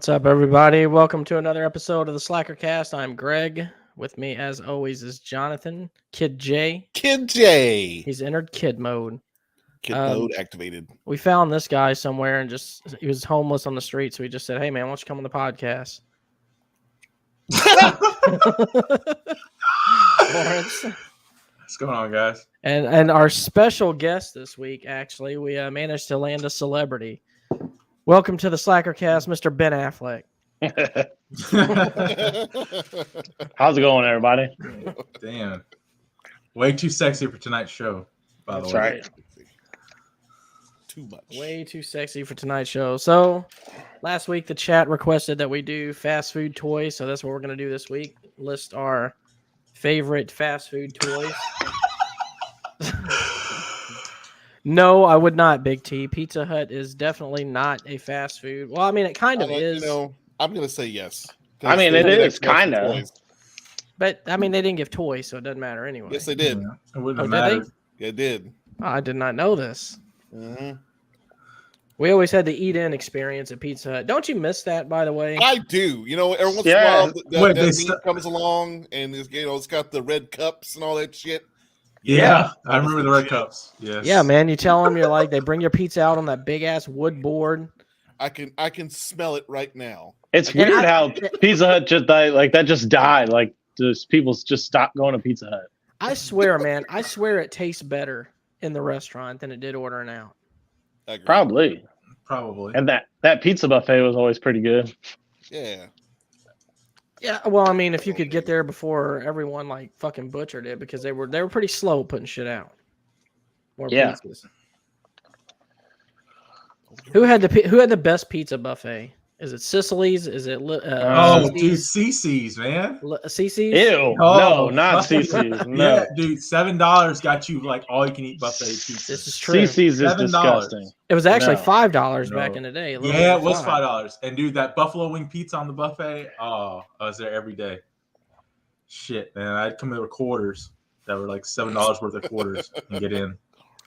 What's up, everybody? Welcome to another episode of the Slackercast. I'm Greg. With me, as always, is Jonathan, Kid J. Kid J. He's entered kid mode. Kid mode activated. We found this guy somewhere and he was homeless on the street. So we just said, hey, man, why don't you come on the podcast? Lawrence. What's going on, guys? And our special guest this week, actually, we managed to land a celebrity. Welcome to the Slackercast, Mr. Ben Affleck. How's it going, everybody? Damn. Way too sexy for tonight's show, by That's the way. right. Too much. Way too sexy for tonight's show. So last week, the chat requested that we do fast food toys. So that's what we're going to do this week. List our favorite fast food toys. No, I would not, Big T. Pizza Hut is definitely not a fast food. Well, I mean, it kind of is. I'm going to say yes. I mean, it is kind of. But, I mean, they didn't give toys, so it doesn't matter anyway. Yes, they did. Yeah, it wouldn't have Did mattered. they? Yeah, it did. Oh, I did not know this. Mm-hmm. We always had the eat-in experience at Pizza Hut. Don't you miss that, by the way? I do. You know, every once in a Yeah. while, Wait, that they meat comes along, and it's got the red cups and all that shit. Yeah, I remember the red cups. Yes. Yeah, man. You tell them you're like, they bring your pizza out on that big-ass wood board. I can smell it right now. It's And weird how Pizza Hut just died. Like that just died. Like just people just stopped going to Pizza Hut. I swear, man. I swear it tastes better in the restaurant than it did ordering out. I agree. Probably. And that pizza buffet was always pretty good. Yeah. Yeah, well, I mean, if you could get there before everyone like fucking butchered it, because they were pretty slow putting shit out. More Yeah. pizzas. Who had the best pizza buffet? Is it Sicily's? Is it Oh, dude, CC's, man. CC's? Ew. Oh, no, not fuck. CC's. No. Yeah, dude, $7 got you like all you can eat buffet pizza. This is true. CC's is $7. disgusting. It was actually No. $5 back No. in the day. a little Yeah, it over was $5. And dude, that buffalo wing pizza on the buffet, oh, I was there every day. Shit, man, I'd come in with quarters that were like $7 worth of quarters and get in.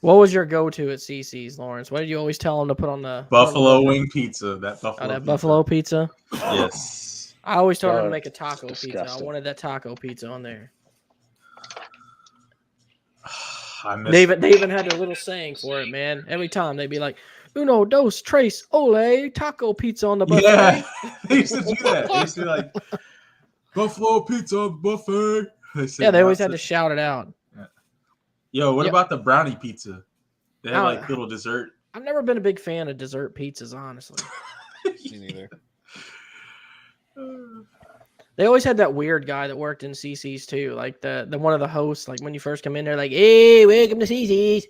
What was your go-to at CC's, Lawrence? What did you always tell them to put on the Buffalo wing pizza. That buffalo. that pizza. buffalo pizza? Yes. I always told them to God, make a taco pizza. I disgusting. wanted that taco pizza on there. I miss They even had a little saying for it, man. Every time they'd be like, "Uno, dos, tres, ole, taco pizza on the buffet." Yeah, they used to do that. They used to be like buffalo pizza buffet. Yeah, they always had to shout it out. Yo, what Yeah. about the brownie pizza? They have Oh. like little dessert. I've never been a big fan of dessert pizzas, honestly. Me neither. They always had that weird guy that worked in CC's too, like the one of the hosts. Like when you first come in, they're like, "Hey, welcome to CC's."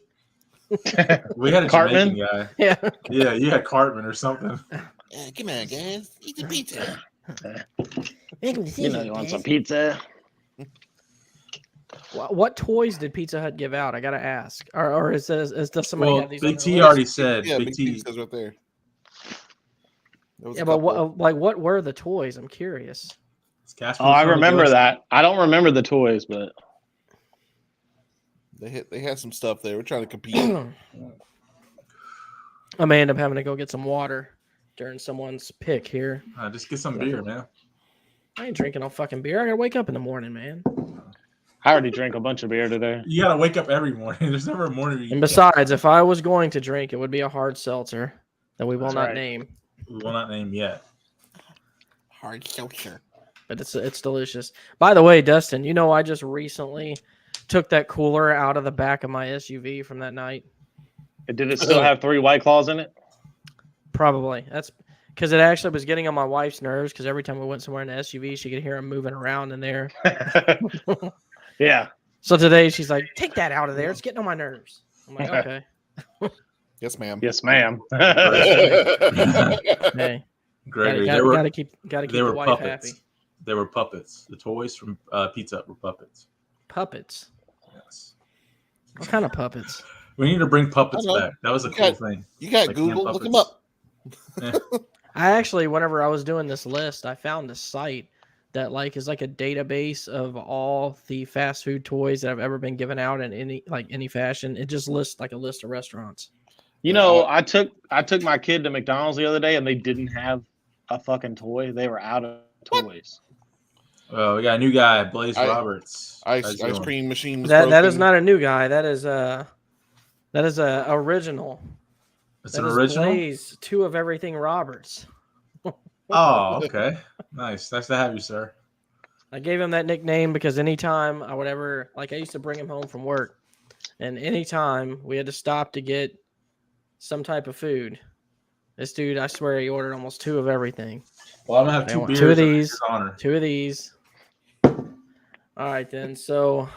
We had a Cartman? Jamaican guy. Yeah. Yeah, you had Cartman or something. Come on, guys. Eat the pizza. Welcome to You know, you want some pizza? What toys did Pizza Hut give out? I gotta ask, or does somebody Well, have these? Big on T their already list? said. Yeah, Big T. says right there. There was Yeah, a but couple. what were the toys? I'm curious. Oh, I remember that. I don't remember the toys, but They had some stuff there. We're trying to compete. I may end up having to go get some water during someone's pick here. Just get some beer, man. I ain't drinking no fucking beer. I gotta wake up in the morning, man. I already drank a bunch of beer today. You gotta wake up every morning. There's never a morning where you And besides, if I was going to drink, it would be a hard seltzer that we will That's not right. name. we will not name yet. Hard seltzer. But it's delicious. By the way, Dustin, you know I just recently took that cooler out of the back of my SUV from that night. Did it still have 3 White Claws in it? Probably. That's because it actually was getting on my wife's nerves because every time we went somewhere in the SUV, she could hear him moving around in there. Yeah. So today she's like, "Take that out of there. It's getting on my nerves." I'm like, "Okay." Yes, ma'am. Yes, ma'am. Hey, Gregory, gotta keep they the were wife puppets. happy. They were puppets. The toys from Pizza Hut were puppets. Puppets. Yes. What kind of puppets? We need to bring puppets I know. back. That was a You cool got- thing. You got Like Google. hand Look them puppets. up. I actually, whenever I was doing this list, I found a site that is like a database of all the fast food toys that have ever been given out in any fashion. It just lists like a list of restaurants. You know, I took my kid to McDonald's the other day, and they didn't have a fucking toy. They were out of toys. Oh, we got a new guy, Blaze I- Roberts. Ice How's it cream machine was That is broken. not a new guy. That is a original. It's That an is original. Blaze, two of everything Roberts. Oh, okay. Nice to have you, sir. I gave him that nickname because anytime I would ever, like, I used to bring him home from work, and anytime we had to stop to get some type of food, this dude, I swear, he ordered almost two of everything. Well, I'm gonna have I two want beers. two of in these. his honor. Two of these. All right, then. So,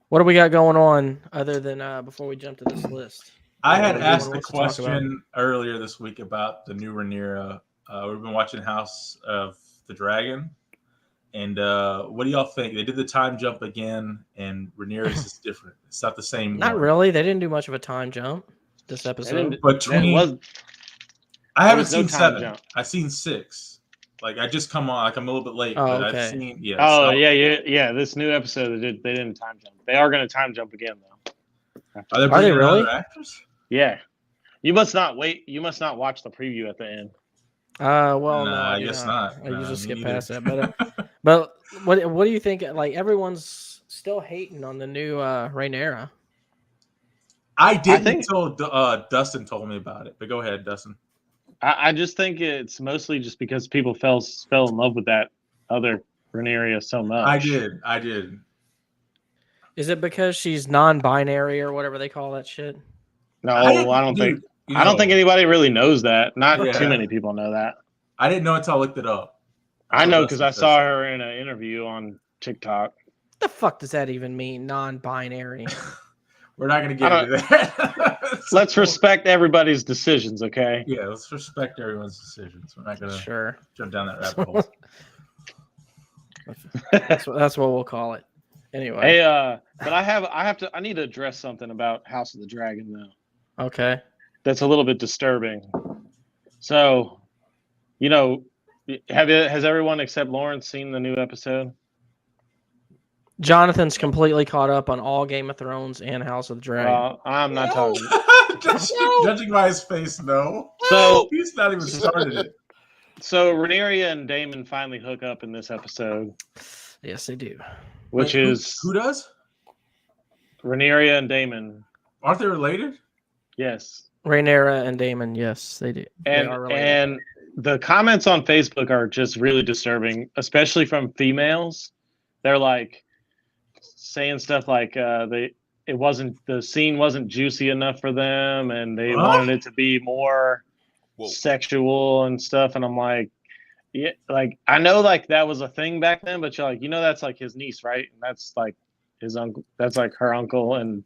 what do we got going on other than before we jump to this list? I had What asked do the you want to talk about? question earlier this week about the new Rhaenyra. We've been watching House of the Dragon, and what do y'all think? They did the time jump again, and Rhaenyra's is different. It's not the same. Not one. really. They didn't do much of a time jump this episode. But That 20, was I haven't was no seen time 7. jump. I've seen 6. Like I just come on. Like I'm a little bit late, Oh, but okay. I've seen. Yeah. Oh so- yeah. This new episode they didn't time jump. They are going to time jump again though. Are they, Are they bringing really? another actress? Yeah. You must not wait. You must not watch the preview at the end. Well, no, Nah, I I do guess not. not. I Nah, usually me skip neither. past that. But what do you think? Like everyone's still hating on the new Rhaenyra. I didn't think- until Dustin told me about it. But go ahead, Dustin. I just think it's mostly just because people fell in love with that other Rhaenyra so much. I did. Is it because she's non-binary or whatever they call that shit? No, I don't think. Dude, you I don't know, think anybody really knows that. Not Yeah. too many people know that. I didn't know until I looked it up. I know Dustin because I says. saw her in an interview on TikTok. What the fuck does that even mean? Non-binary. We're not going to get I into that. Let's respect everybody's decisions, okay? Yeah, let's respect everyone's decisions. We're not going to Sure. jump down that rabbit hole. That's what we'll call it. Anyway. Hey, but I need to address something about House of the Dragon though. Okay. That's a little bit disturbing. So, has everyone except Lawrence seen the new episode? Jonathan's completely caught up on all Game of Thrones and House of the Dragon. I'm not talking. Judging by his face, no. So, He's not even started it. so Rhaenyra and Daemon finally hook up in this episode, Yes, they do. which Wait, is who does? Rhaenyra and Daemon. Aren't they related? Yes. Rhaenyra and Daemon, yes, they do. They are related. And the comments on Facebook are just really disturbing, especially from females. They're like saying stuff like the scene wasn't juicy enough for them, and they What? wanted it to be more Whoa. sexual and stuff. And I'm like, yeah, like I know like that was a thing back then, but you're like, that's like his niece, right? And that's like his uncle. That's like her uncle, and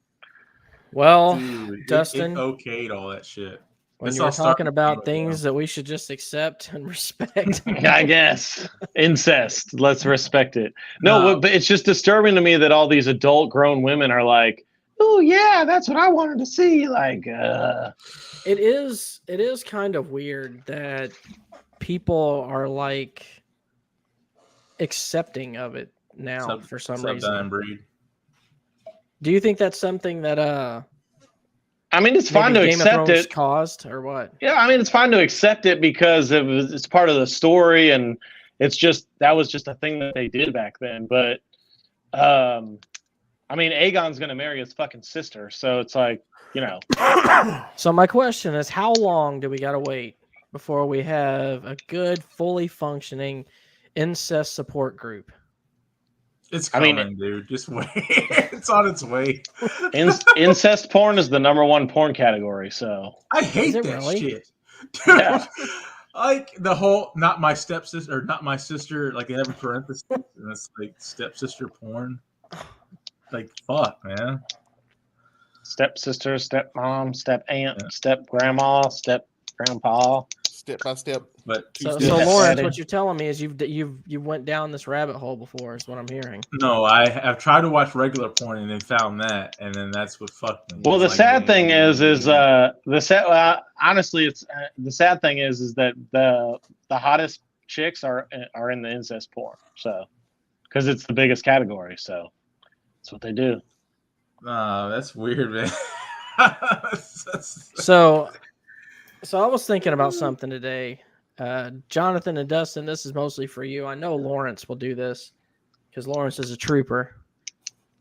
Well, Dude, Dustin, it okayed all that shit. when This you were all started talking about with things that we should just accept and respect. I guess incest. Let's respect it. No, No. but it's just disturbing to me that all these adult grown women are like, "Oh yeah, that's what I wanted to see." Like, It is kind of weird that people are like accepting of it now for some reason. Dying breed. Do you think that's something that I mean, it's fine to maybe Game of accept Thrones it. caused or what? Yeah, I mean, it's fine to accept it because it's part of the story, and that was just a thing that they did back then. But, I mean, Aegon's gonna marry his fucking sister, so it's like, So my question is, how long do we gotta wait before we have a good, fully functioning incest support group? It's I coming, mean- dude. Just wait. It's on its way. incest porn is the #1 porn category. So I hate it that really? shit. Dude, Yeah. like the whole not my stepsister or not my sister, like they have a parenthesis and it's like stepsister porn. Like fuck, man. stepsister, stepmom, step aunt, Yeah. step grandma, step grandpa. Step by step. But So Yeah. Lawrence, Daddy. what you're telling me is you went down this rabbit hole before, is what I'm hearing. no, I've tried to watch regular porn and then found that, and then that's what fucked me. Well, the It's like, sad thing is honestly, it's the sad thing is that the hottest chicks are in the incest porn. So, because it's the biggest category, so that's what they do. that's weird, man. So I was thinking about something today. Jonathan and Dustin, this is mostly for you. I know Lawrence will do this because Lawrence is a trooper.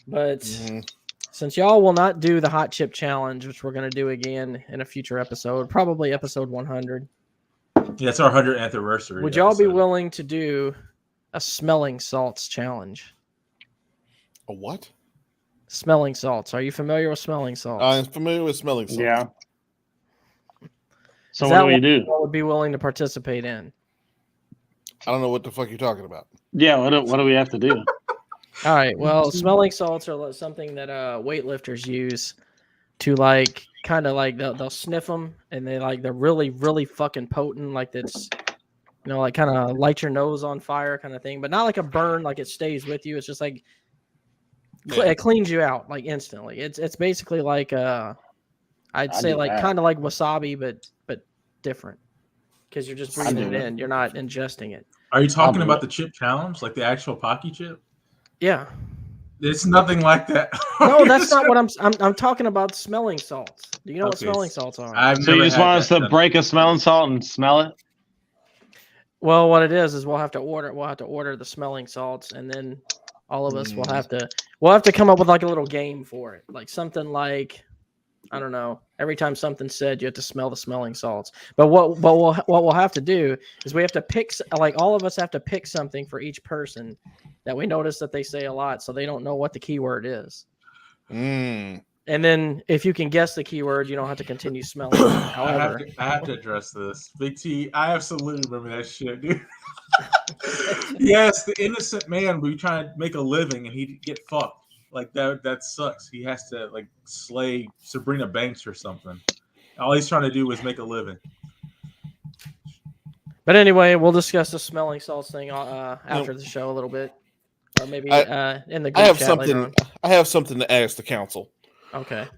But since y'all will not do the hot chip challenge, which we're going to do again in a future episode, probably episode 100. Yeah, it's our 100th anniversary. Would y'all be willing to do a smelling salts challenge? A what? Smelling salts. Are you familiar with smelling salts? I'm familiar with smelling salts. Yeah. So Is what that do we one do? y'all would be willing to participate in? I don't know what the fuck you're talking about. Yeah. What do we have to do? All right. Well, smelling salts are something that weightlifters use to like kind of like they'll sniff them and they're really really fucking potent. Like that's like kind of light your nose on fire kind of thing, but not like a burn. Like it stays with you. It's just like it cleans you out like instantly. It's basically like I'd say like kind of like wasabi, but different because you're just breathing it in. You're not ingesting it. Are you talking about the chip challenge, like the actual Pocky chip? Yeah. It's nothing like that. No, that's not what I'm talking about. Smelling salts. Do you know what smelling salts are? So you just want us to break a smelling salt and smell it? Well, what it is we'll have to order the smelling salts, and then all of us will have to come up with like a little game for it, like something like I don't know. Every time something's said, you have to smell the smelling salts. But what we'll have to do is we have to pick, like all of us have to pick something for each person that we notice that they say a lot, so they don't know what the keyword is. And then if you can guess the keyword, you don't have to continue smelling. However, I have to address this. Big T, I absolutely remember that shit, dude. Yes, the innocent man would be trying to make a living and he'd get fucked. Like that sucks. He has to like slay Sabrina Banks or something. All he's trying to do is make a living. But anyway, we'll discuss the smelling salts thing after the show a little bit, or maybe in the group chat later on. I have something to ask the council. Okay.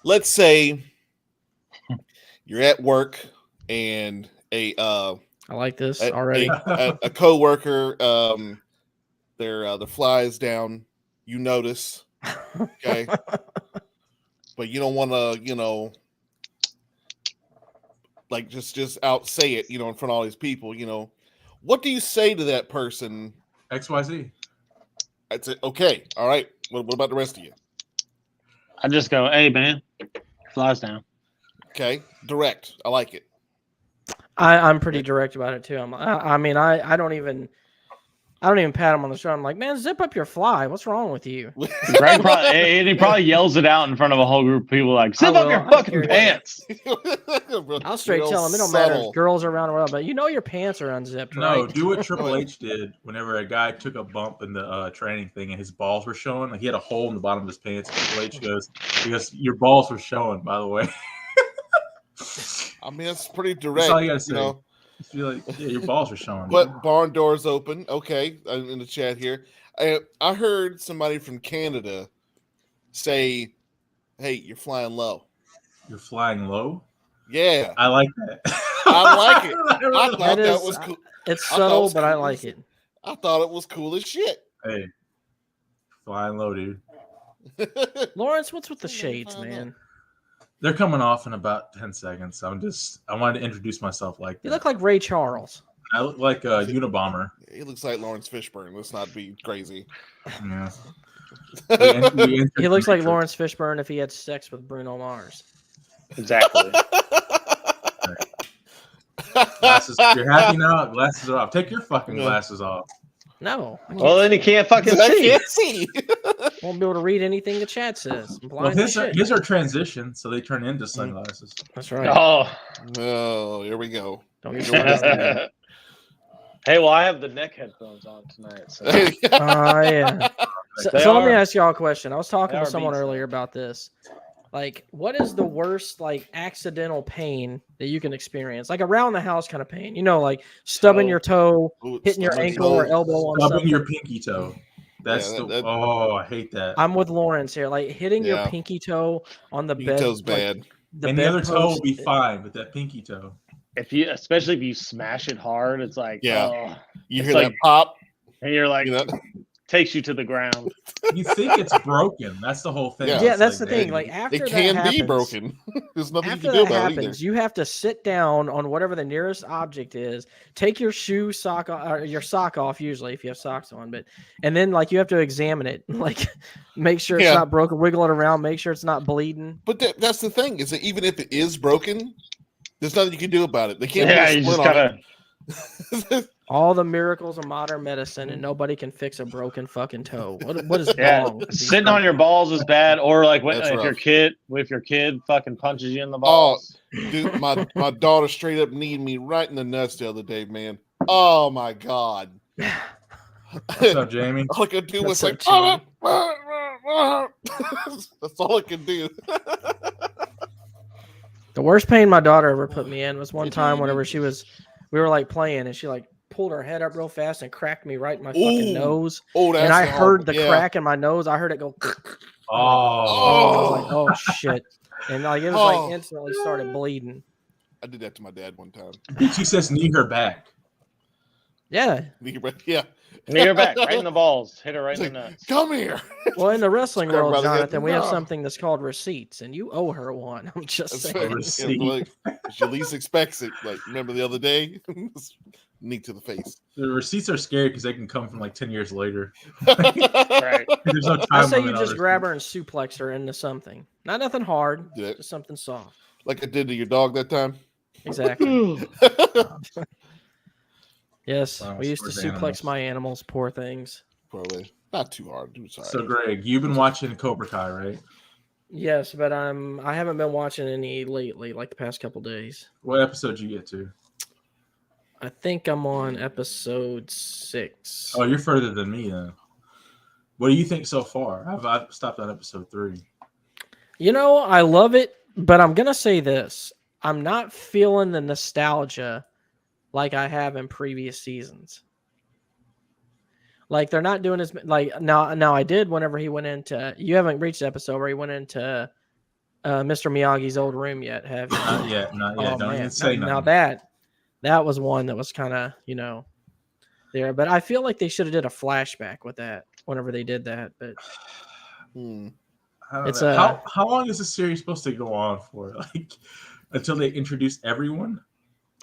Let's say you're at work and I like this already. A coworker, their fly is down. You notice, okay, but you don't want to, like just out say it, in front of all these people. What do you say to that person? XYZ. I'd say, okay, all right. What about the rest of you? I just go, hey man, flies down. Okay, direct. I like it. I'm pretty direct about it too. I don't even pat him on the shoulder. I'm like, man, zip up your fly. What's wrong with you? Greg he probably yells it out in front of a whole group of people, like, zip up your fucking pants. I'll straight tell him it don't matter if girls are around or whatever, but your pants are unzipped, right? No, do what Triple H did whenever a guy took a bump in the training thing and his balls were showing. Like he had a hole in the bottom of his pants. Triple H goes, your balls were showing, by the way. I mean, it's pretty direct. That's all you gotta say. Just be like, yeah, your balls are showing. But barn doors open. Okay, in the chat here. I heard somebody from Canada say, hey, you're flying low. You're flying low? Yeah. I like that. I like it. I thought that was cool. It's subtle, but I like it. I thought it was cool as shit. Hey, flying low, dude. Lawrence, what's with the shades, man? They're coming off in about 10 seconds. I wanted to introduce myself like that. You look like Ray Charles. I look like a Unabomber. He looks like Lawrence Fishburne. Let's not be crazy. Yeah. He looks like Lawrence Fishburne if he had sex with Bruno Mars. Exactly. Glasses. You're happy now? Glasses are off. Take your fucking glasses off. No. Well, then he can't fucking see. I can't see. Won't be able to read anything the chat says. Well, his are transition, so they turn into sunglasses. That's right. Oh, here we go. Don't get your Hey, well, I have the neck headphones on tonight. So. Yeah. So let me ask y'all a question. I was talking to someone earlier about this. Like, what is the worst, like, accidental pain that you can experience? Like, around the house kind of pain. Like, stubbing your toe, hitting your ankle or elbow on something. Stubbing your pinky toe. That's I hate that. I'm with Lawrence here. Like, hitting your pinky toe on the bed. Toe's bad. And the other toe will be fine, but that pinky toe. Especially if you smash it hard, it's like, you hear that pop, and you're like, takes you to the ground. You think it's broken. That's the whole thing. Yeah. Yeah, It's that's the like, thing. hey, Like after It that can happens, be broken. There's nothing you after can do that about happens, it either. you have to sit down on whatever the nearest object is, take your your sock off, usually if you have socks on, and then like you have to examine it, like make sure it's Yeah. not broken, wiggle it around, make sure it's not bleeding. But that's the thing, is that even if it is broken, there's nothing you can do about it. They can't Yeah, put a you just splint on gotta. it. All the miracles of modern medicine, and nobody can fix a broken fucking toe. What is Yeah, wrong? with these sitting on your people? balls is bad, or like That's if your rough. kid fucking punches you in the Oh, balls. dude, my daughter straight up kneed me right in the nuts the other day, man. Oh my god. what's up, Jamie? All I could do was What's like, up, that's all I could do. The worst pain my daughter ever put me in was one time whenever we were like playing, and she like pulled her head up real fast and cracked me right in my fucking Ooh. nose. Oh, that's And I heard horrible. the Yeah. crack in my nose. I heard it go. Oh, I was like, oh shit. And like it was like Oh. instantly started bleeding. I did that to my dad one time. she says knee her back. Yeah. Yeah. Knee her back, right in the balls. Hit her right It's in the like, nuts. come here. Well, in the wrestling Grab her world, by the head. Jonathan, we have No. something that's called receipts, and you owe her one. I'm just That's saying. right. Receipt. Like, she least expects it. Like, remember the other day? Knee to the face. The receipts are scary because they can come from like 10 years later. Right. There's no time I say you limit on just grab receipts. her and suplex her into something. Not nothing hard, Yeah. just something soft. Like I did to your dog that time. Exactly. Yes, Wow, we used to sports suplex animals. my animals, poor things. Probably not too hard. Dude, sorry. So, Greg, you've been watching Cobra Kai, right? Yes, but I haven't been watching any lately, like the past couple days. What episode did you get to? I think I'm on episode 6. Oh, you're further than me then. What do you think so far? I've stopped on episode 3. You know, I love it, but I'm gonna say this: I'm not feeling the nostalgia like I have in previous seasons. Like they're not doing as like now. I did whenever he went into. You haven't reached the episode where he went into Mr. Miyagi's old room yet, have you? Not yet. Not yet. Oh, Don't man. even say Now nothing. that was one that was kind of there, but I feel like they should have did a flashback with that whenever they did that. But I don't it's know. How long is this series supposed to go on for? Like until they introduce everyone?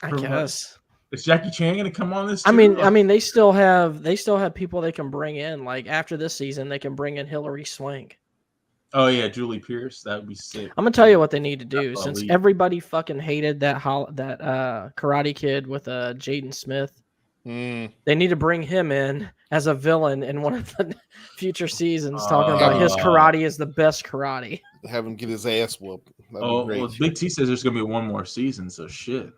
I From what? guess. Is Jackie Chan going to come on this? I too? mean, they still have people they can bring in. Like after this season, they can bring in Hilary Swank. Oh yeah, Julie Pierce. That would be sick. I'm gonna tell you what they need to do. That's Since elite. everybody fucking hated that Karate Kid with Jaden Smith, they need to bring him in as a villain in one of the future seasons, talking about his karate is the best karate. Have him get his ass whooped. That'd Oh, be great. well, Big T says there's going to be one more season, so shit.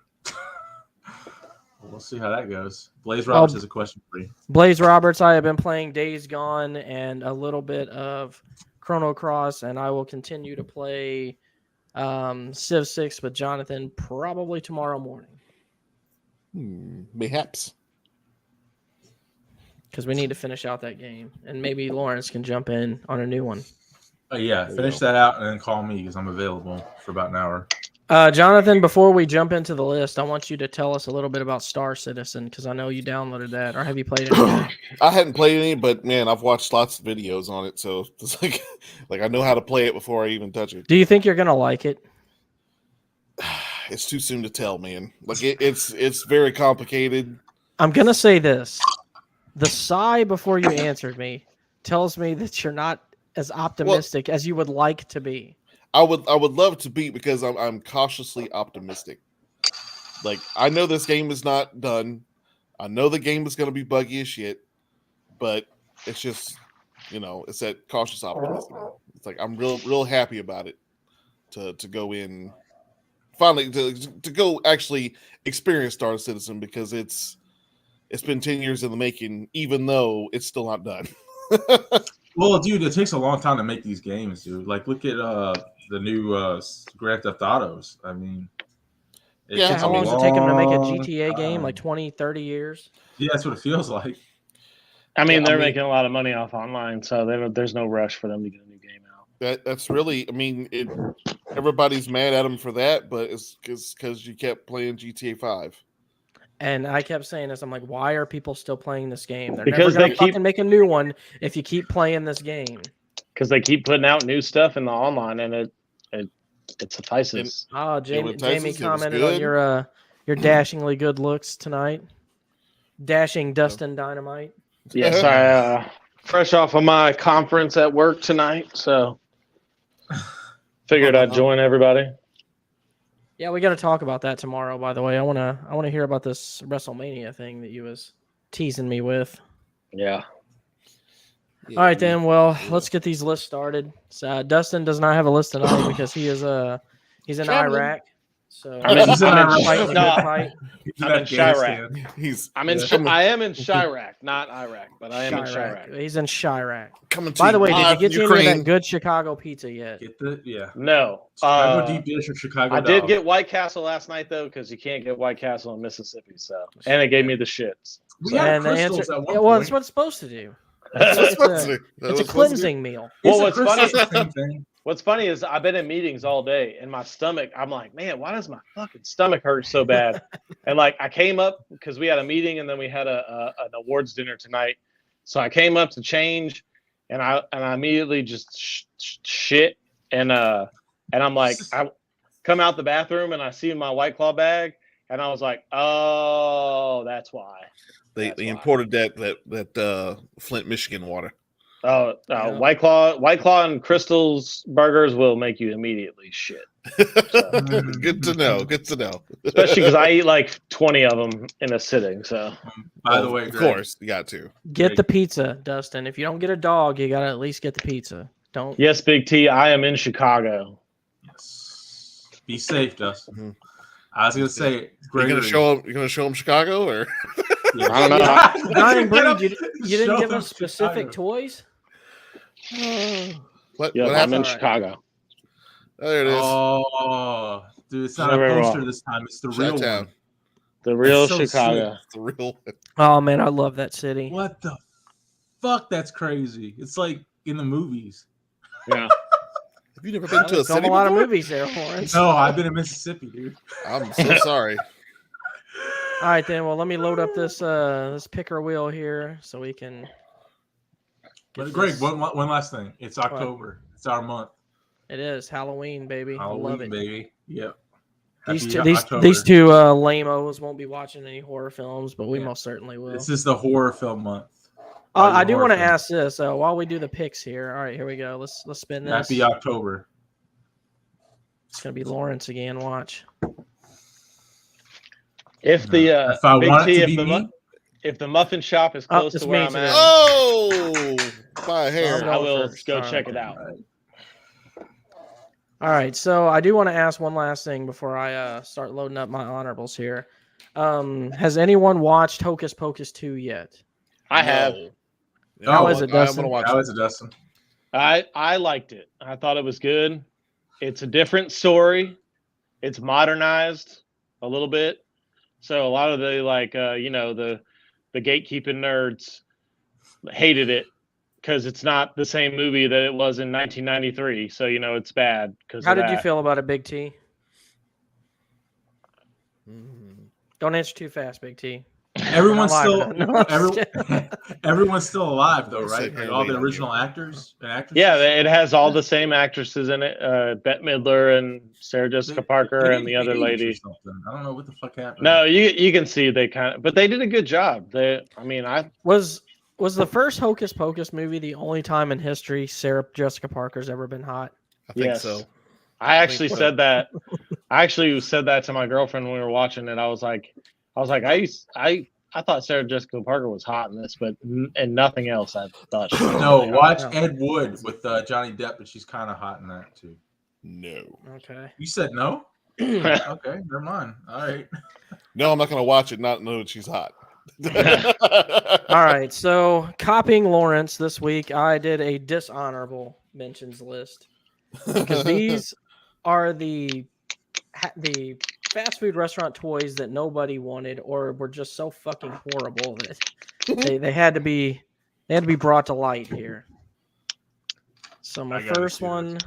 We'll see how that goes. Blaze Roberts has a question for you. Blaze Roberts, I have been playing Days Gone and a little bit of Chrono Cross, and I will continue to play Civ 6 with Jonathan probably tomorrow morning. Mayhaps. Because we need to finish out that game, and maybe Lawrence can jump in on a new one. Yeah, finish that out and then call me because I'm available for about an hour. Jonathan, before we jump into the list, I want you to tell us a little bit about Star Citizen because I know you downloaded that, or have you played it? I hadn't played any, but man, I've watched lots of videos on it, so it's like I know how to play it before I even touch it. Do you think you're gonna like it? It's too soon to tell, man. Like it's very complicated. I'm gonna say this: the sigh before you answered me tells me that you're not as optimistic as you would like to be. I would love to be because I'm cautiously optimistic. Like I know this game is not done. I know the game is going to be buggy as shit, but it's just it's that cautious optimism. It's like I'm real happy about it to go in finally to go actually experience Star Citizen because it's been 10 years in the making, even though it's still not done. Well, dude, it takes a long time to make these games, dude. Like, look at the new Grand Theft Autos. I mean, How long does it take them to make a GTA game? Like 20, 30 years? Yeah, that's what it feels like. I mean, they're making a lot of money off online, so there's no rush for them to get a new game out. That's really, I mean, everybody's mad at them for that, but it's because you kept playing GTA 5. And I kept saying this. I'm like, why are people still playing this game? They're Because never they gonna fucking make a new one if you keep playing this game. Because they keep putting out new stuff in the online, and it suffices. Oh, Jamie Texas, it was commented on good. your dashingly good looks tonight. Dashing Dustin Dynamite. Yes, I fresh off of my conference at work tonight, so figured I'd join everybody. Yeah, we got to talk about that tomorrow. By the way, I wanna hear about this WrestleMania thing that you was teasing me with. Yeah. All right, then. Well, let's get these lists started. So, Dustin does not have a list tonight because he's in Traveling. Iraq. So I'm in fighting a no, good fight. I'm in Chirac. I am in Chirac, not Iraq, but I am in Chirac. He's in Chirac. Coming to By the way, live did you get from any of that Ukraine. good Chicago pizza yet? No. Chicago deep dish or Chicago I dog? did get White Castle last night though, because you can't get White Castle in Mississippi. So, and it gave me the shits. We had And the crystals answer, at one well, point. it's what it's supposed to do. That's what It's supposed to do. That's It's a what supposed to do. cleansing meal. Well, It's a what's funny? crystal same thing. What's funny is I've been in meetings all day, and my stomach. I'm like, man, why does my fucking stomach hurt so bad? And like, I came up because we had a meeting, and then we had an awards dinner tonight. So I came up to change, and I immediately just shit, and I'm like, I come out the bathroom, and I see my White Claw bag, and I was like, oh, that's why. They imported that Flint, Michigan water. Oh, Yeah. White Claw and Crystal's burgers will make you immediately shit. So. Good to know. Good to know. Especially because I eat like 20 of them in a sitting. So, By the way, of Greg, course, you got to. Get the pizza, Dustin. If you don't get a dog, you gotta at least get the pizza. Don't. yes, Big T, I am in Chicago. Yes. Be safe, Dustin. Mhm. I was gonna say, You're Gregory. gonna show them Chicago, or Yeah. I don't know. Dying Breed, you didn't Show give them us specific Chicago. toys. what Yeah, I'm happened? in All right. Chicago. Oh, there it is. Oh, dude, it's not Never a poster wrong. this time. It's the real Chi-town. one. The real so Chicago. It's the real one. Oh man, I love that city. What the fuck? That's crazy. It's like in the movies. Yeah. Have you never been to a Film city a lot before? of movies there, Lawrence. No, I've been in Mississippi, dude. I'm so sorry. All right, then. Well, let me load up this picker wheel here so we can. But Greg, this- one last thing. It's October. It's our month. It is Halloween, baby. I love Halloween, it. baby. Yep. These Happy two, October. these two lame-os won't be watching any horror films, but we Yeah. most certainly will. This is the horror film month. I do Horror want to film. ask this while we do the picks here. All right, here we go. Let's spin this. Happy October. It's gonna be Lawrence again. Watch. If the If I Big want it T, to if be the me, if the muffin shop is close it's to where me I'm today. at, Oh, by a I'm hair. going I will first. go All check right. it out. All right, so I do want to ask one last thing before I start loading up my honorables here. Has anyone watched Hocus Pocus 2 yet? I have. No. How I is it, want- I'm Dustin? gonna watch how it. is it, Dustin? I liked it. I thought it was good. It's a different story. It's modernized a little bit. So a lot of the the gatekeeping nerds hated it because it's not the same movie that it was in 1993. So it's bad because How did you feel about it, Big T? Mhm. Don't answer too fast, Big T. Everyone's Not still live, no, I'm just everyone's still alive though, Let's right? sit Like here all and the wait on original you. actors and actresses. Yeah, it has all the same actresses in it. Bette Midler and Sarah Jessica Parker They and the aged other or lady. something. I don't know what the fuck happened. No, you can see they but they did a good job. Was the first Hocus Pocus movie the only time in history Sarah Jessica Parker's ever been hot? I think Yes. so. I actually so. said that. I actually said that to my girlfriend when we were watching it. I was like, I thought Sarah Jessica Parker was hot in this, but and nothing else. I thought. She was. No, watch No. Ed Wood with Johnny Depp, but she's kind of hot in that too. No. Okay. You said no? Okay, never mind. All right. No, I'm not gonna watch it. Not know that she's hot. All right. So copying Lawrence this week, I did a dishonorable mentions list because these are the fast food restaurant toys that nobody wanted or were just so fucking horrible that they had to be brought to light here. So my I gotta first see one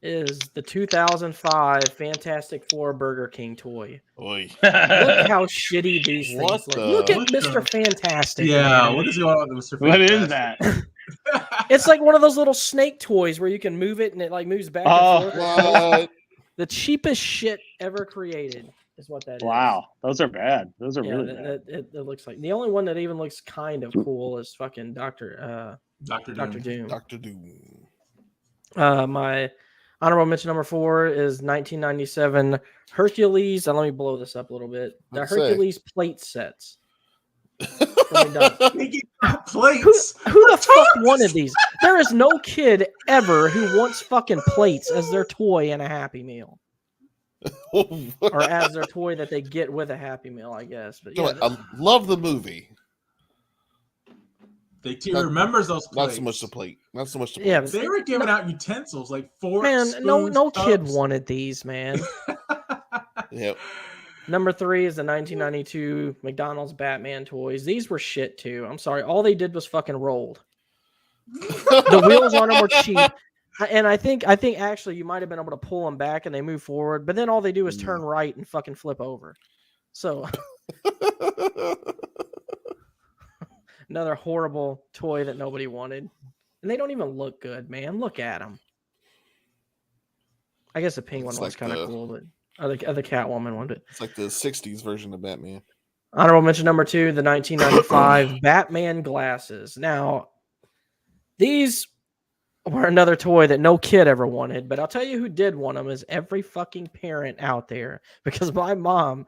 is the 2005 Fantastic Four Burger King toy. Oy. Look how shitty these things What look. the- Look at What Mr. the- Fantastic. Yeah, man. what is going on with Mr. What is Fantastic? that? It's like one of those little snake toys where you can move it and it like moves back Oh. and forth. What? The cheapest shit ever created is what that is. Wow, those are bad. Those are Yeah, really bad. it looks like the only one that even looks kind of cool is fucking Doctor Doom. Dr. Doom. My honorable mention number 4 is 1997 Hercules. Let me blow this up a little bit. The Let's say. Hercules plate sets. They get plates. Who the fuck wanted these? There is no kid ever who wants fucking plates as their toy in a Happy Meal, or as their toy that they get with a Happy Meal, I guess. But yeah, I love the movie. They remembers those plates. Not so much the plate. Not so much the plate. Yeah, They were giving out utensils like forks. man, spoons, no kid cups. wanted these, man. Yep. Number 3 is the 1992 McDonald's Batman toys. These were shit too. I'm sorry. All they did was fucking rolled. The wheels on them were cheap. And I think actually you might have been able to pull them back and they move forward, but then all they do is turn right and fucking flip over. So another horrible toy that nobody wanted. And they don't even look good, man. Look at them. I guess the penguin It's was like kind of cool, but the Catwoman one. But It's like the 60s version of Batman. honorable mention number 2, the 1995 Batman glasses. Now, these were another toy that no kid ever wanted, but I'll tell you who did want them is every fucking parent out there, because my mom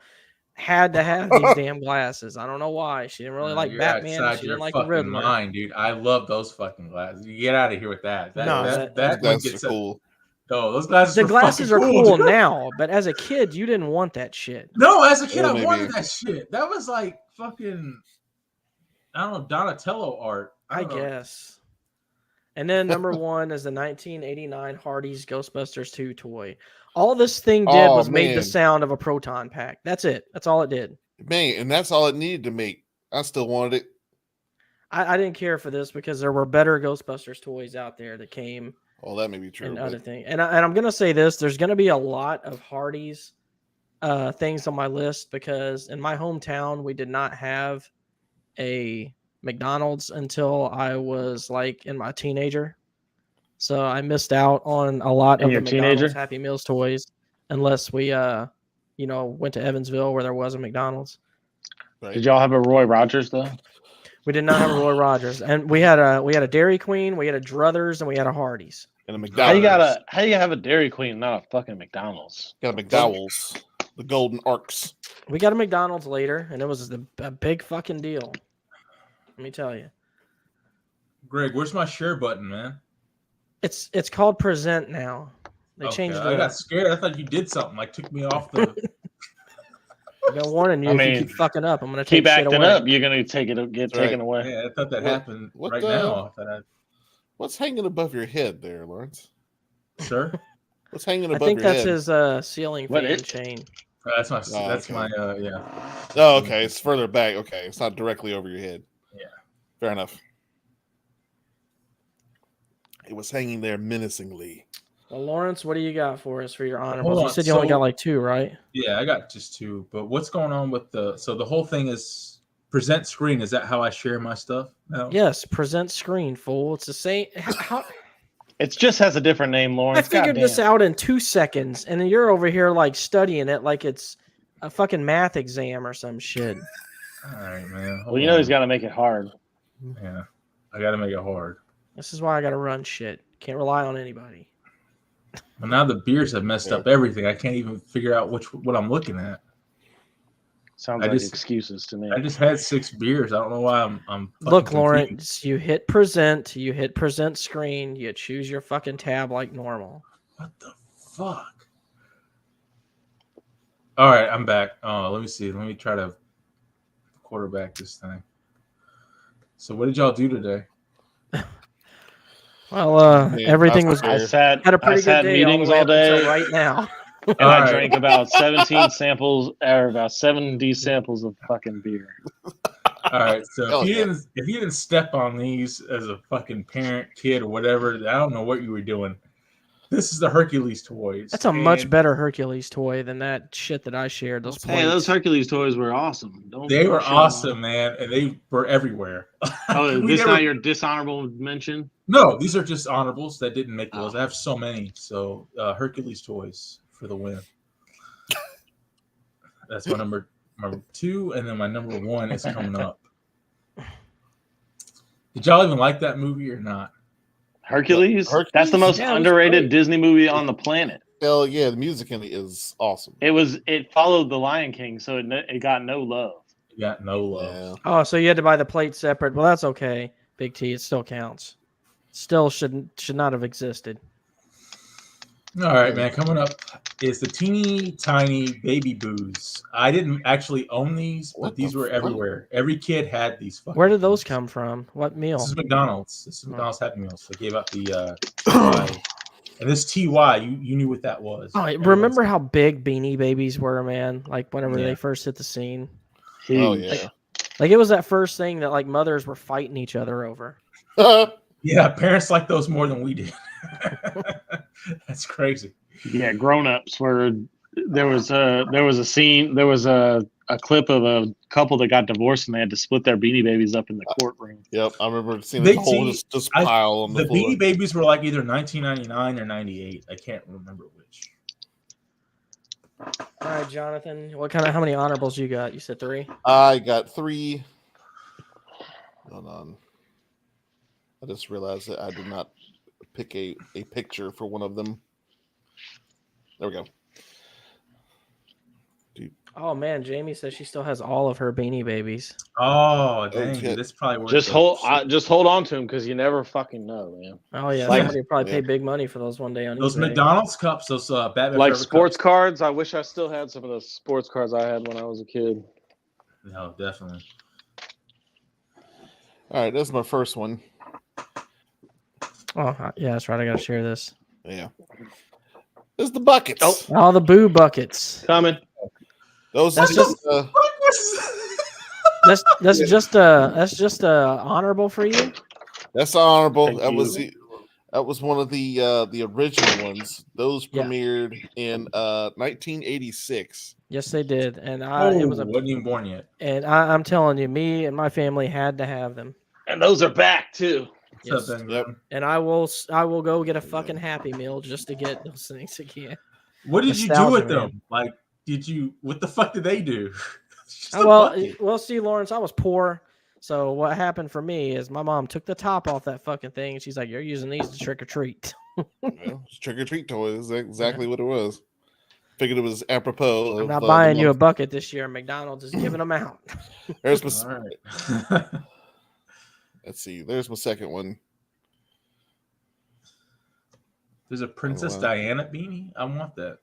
had to have these damn glasses. I don't know why. She didn't really like You're Batman. outside She your didn't like the fucking Riddler. mind, dude. I love those fucking glasses. You get out of here with that. No, That one That's gets cool. No, those glasses. The are glasses are fucking cool dude. now, but as a kid, you didn't want that shit. No, as a kid, Or I maybe- wanted that shit. That was like fucking, I don't know, Donatello art. I don't know. guess. And then number 1 is the 1989 Hardy's Ghostbusters 2 toy. All this thing did Oh, was made the man. sound of a proton pack. That's it. That's all it did. Man, and that's all it needed to make. I still wanted it. I didn't care for this because there were better Ghostbusters toys out there that came Well, that may be true. and but- other things. And I'm going to say this. There's going to be a lot of Hardy's things on my list because in my hometown, we did not have a McDonald's until I was like in my teenager. So I missed out on a lot In of the your McDonald's teenager? Happy Meals toys unless we, went to Evansville where there was a McDonald's. Right? Did y'all have a Roy Rogers though? We did not have a Roy Rogers, and we had a Dairy Queen, we had a Druthers, and we had a Hardee's. And a How McDowell's. you have a Dairy Queen, not a fucking McDonald's? Got a McDowell's. The Golden Arcs. We got a McDonald's later, and it was a big fucking deal. Let me tell you, Greg, where's my share button, man? it's called Present now. They changed I it. got scared. I thought you did something. Like took me off the. I've been warning you. I If you mean, keep fucking up, I'm gonna take Keep shit acting away. up, you're gonna get That's taken right. away. Yeah, I thought that What- happened what right the- now. I thought What's hanging above your head there, Lawrence? sir, What's hanging I above think your that's head? his ceiling What fan is- chain. that's my. Oh, That's okay. my. Yeah. Oh, okay. It's further back. Okay. It's not directly over your head. Yeah. Fair enough. It was hanging there menacingly. Well, Lawrence, what do you got for us for your Hold honorables? You on, said you only so- got like 2, right? Yeah, I got just 2. But what's going on with the? So the whole thing is present screen. Is that how I share my stuff now? Yes, present screen, fool. It's the same. How It just has a different name, I Lawrence. figured this Goddamn. out in 2 seconds, and then you're over here like studying it like it's a fucking math exam or some shit. All right, man. Well, you know he's got to make it hard. Yeah, I got to make it hard. This is why I gotta run shit. Can't rely on anybody. But now the beers have messed up everything. I can't even figure out what I'm looking at. Sounds I like just- excuses to me. I just had 6 beers. I don't know why I'm fucking Look, confused. Lawrence, you hit present screen, you choose your fucking tab like normal. What the fuck? All right, I'm back. Oh, let me see. Let me try to quarterback this thing. So, what did y'all do today? Well, Yeah, everything was that's I had a pretty sat good day meetings all, the way all up until day, right now. and All I right. drank about 17 samples, or about 70 samples of fucking beer. All right, so Hell if you yeah. didn't step on these as a fucking parent, kid, or whatever, I don't know what you were doing. This is the Hercules toys. That's a much and better Hercules toy than that shit that I shared. Those Hey, those plates. Hercules toys were awesome. They were don't shit on them. awesome, man, and they were everywhere. Oh, is We this never- not your dishonorable mention? No, these are just honorables that didn't make the list. Oh. I have so many. So Hercules toys for the win. That's my number 2, and then my number 1 is coming up. Did y'all even like that movie or not? Hercules? Hercules? That's the most Yeah, it was underrated great. Disney movie on the planet. Hell yeah, the music in it is awesome. It followed The Lion King, so it got no love. You got no love. Yeah. Oh, so you had to buy the plate separate. Well, that's okay. Big T, it still counts. Still should not have existed. All right, man. Coming up is the teeny tiny baby boos. I didn't actually own these, but What these the were fuck? everywhere. Every kid had these. Where did those things. come from? What meal? This is McDonald's. This is McDonald's Happy Meals. They gave out the TY. And this TY, you knew what that was. Oh, Everyone's- remember how big Beanie Babies were, man? Like whenever Yeah. they first hit the scene. Oh Huge. yeah. Like it was that first thing that like mothers were fighting each other over. Yeah, parents like those more than we did. That's crazy. Yeah, grown-ups where there was a scene, there was a clip of a couple that got divorced and they had to split their Beanie Babies up in the courtroom. Yep, I remember seeing Big the whole T, just pile on the The floor. Beanie Babies were like either 1999 or 98. I can't remember which. All right, Jonathan. How many honorables you got? You said 3? I got 3. Hold on. I just realized that I did not pick a picture for one of them. There we go. Oh man, Jamie says she still has all of her Beanie Babies. Oh, dang. Okay. This probably worth Just it. hold on to them because you never fucking know, man. Oh yeah, Like- somebody would probably Yeah. pay big money for those one day on Those eBay. McDonald's cups, those Batman Like Forever sports cups. cards, I wish I still had some of those sports cards I had when I was a kid. No, definitely. All right, that's my first one. Oh yeah, that's right. I gotta share this. Yeah. This is the buckets. Oh. All the boo buckets. Coming. Those That's are just- just, That's just honorable for you. that's honorable. Thank That was one of the original ones. Those Yeah. premiered in 1986. Yes, they did, and Oh, it was wasn't even born yet. I'm telling you, me and my family had to have them. And those are back too. Yes. Yep. And I will go get a fucking Happy Meal just to get those things again. What did you do Nostalgia, with man. them? Like, what the fuck did they do? Just a Well, bucket. see, Lawrence, I was poor. So what happened for me is my mom took the top off that fucking thing. And she's like, "You're using these to trick or treat." Well, it's trick or treat toys. That's exactly what it was. Figured it was apropos. I'm of, not the buying you a month. bucket this year. McDonald's is giving them out. There's my, All right. let's see. There's my second one. There's a Princess wow. Diana beanie. I want that.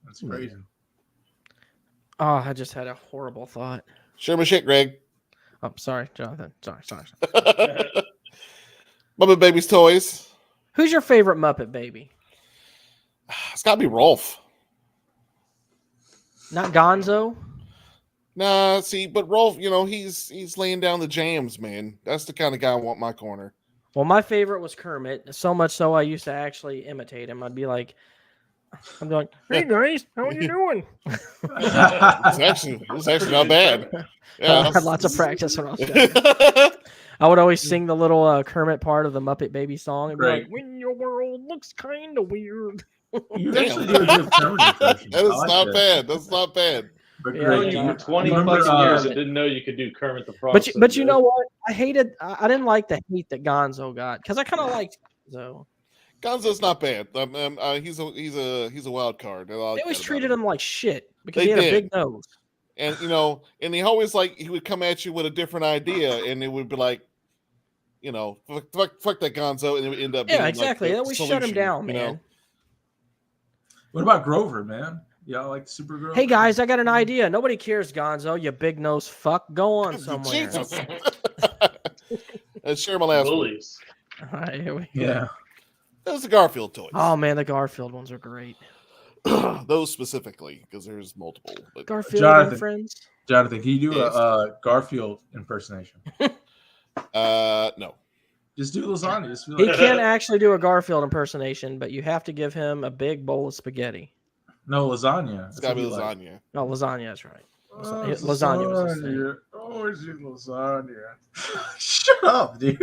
That's Hmm. crazy. Oh, I just had a horrible thought. Share my shit, Greg. Oh, sorry, Jonathan. Sorry. Muppet Babies toys. Who's your favorite Muppet Baby? It's got to be Rolf. Not Gonzo. Nah, see, but Rolf, he's laying down the jams, man. That's the kind of guy I want in my corner. Well, my favorite was Kermit. So much so I used to actually imitate him. I'd be like, I'm going, "Hey guys, how are you doing?" It was actually not bad. I had lots of practice when I was young. I would always sing the little Kermit part of the Muppet Baby song and be Right. like, "When your world looks kind of weird." You Damn. actually do a good Kermit impression. That is I like not that. bad. That's not bad. But Yeah, Greg, you you- for 20 remember, fucking years uh, and didn't know you could do Kermit the Frog. But you know what? I didn't like the hate that Gonzo got because I kind of liked Gonzo. Gonzo's not bad. He's a wild card. They always treated him like shit because They he had did. a big nose. And and he always he would come at you with a different idea, and it would be like, fuck that Gonzo, and it would end up being Yeah, like exactly. the They always shut him solution, down, you know? man. what about Grover, man? Y'all like Supergirl? Hey guys, I got an idea. Nobody cares, Gonzo. You big nose fuck. Go on somewhere. Jesus. And share my last one. bullies. All right, here we go. Yeah. Those are Garfield toys. Oh man, the Garfield ones are great. Those specifically, because there's multiple. But Garfield Jonathan. and friends. Jonathan, can you do Yes. a Garfield impersonation? no. Just do lasagna. Just He can actually do a Garfield impersonation, but you have to give him a big bowl of spaghetti. No, lasagna. It's gotta be lasagna. No, lasagna. That's right. It's Lasagna was his thing. Oh, it's lasagna. Shut up, dude.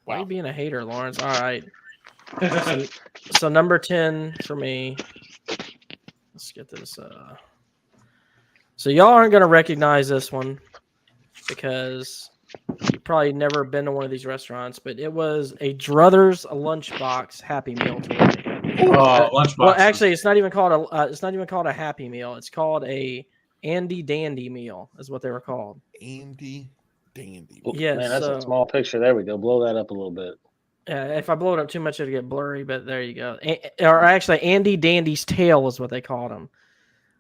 Why are you being a hater, Lawrence? All right. So number 10 for me. Let's get this. So y'all aren't going to recognize this one because you've probably never been to one of these restaurants, but it was a Druthers lunchbox Happy Meal toy. Lunchbox. Well, actually, it's not even called a Happy Meal. It's called a Andy Dandy meal, is what they were called. Andy Dandy. Yes, Man, that's a small picture. There we go. Blow that up a little bit. If I blow it up too much, it'll get blurry, but there you go. Or actually, Andy Dandy's tail is what they called him.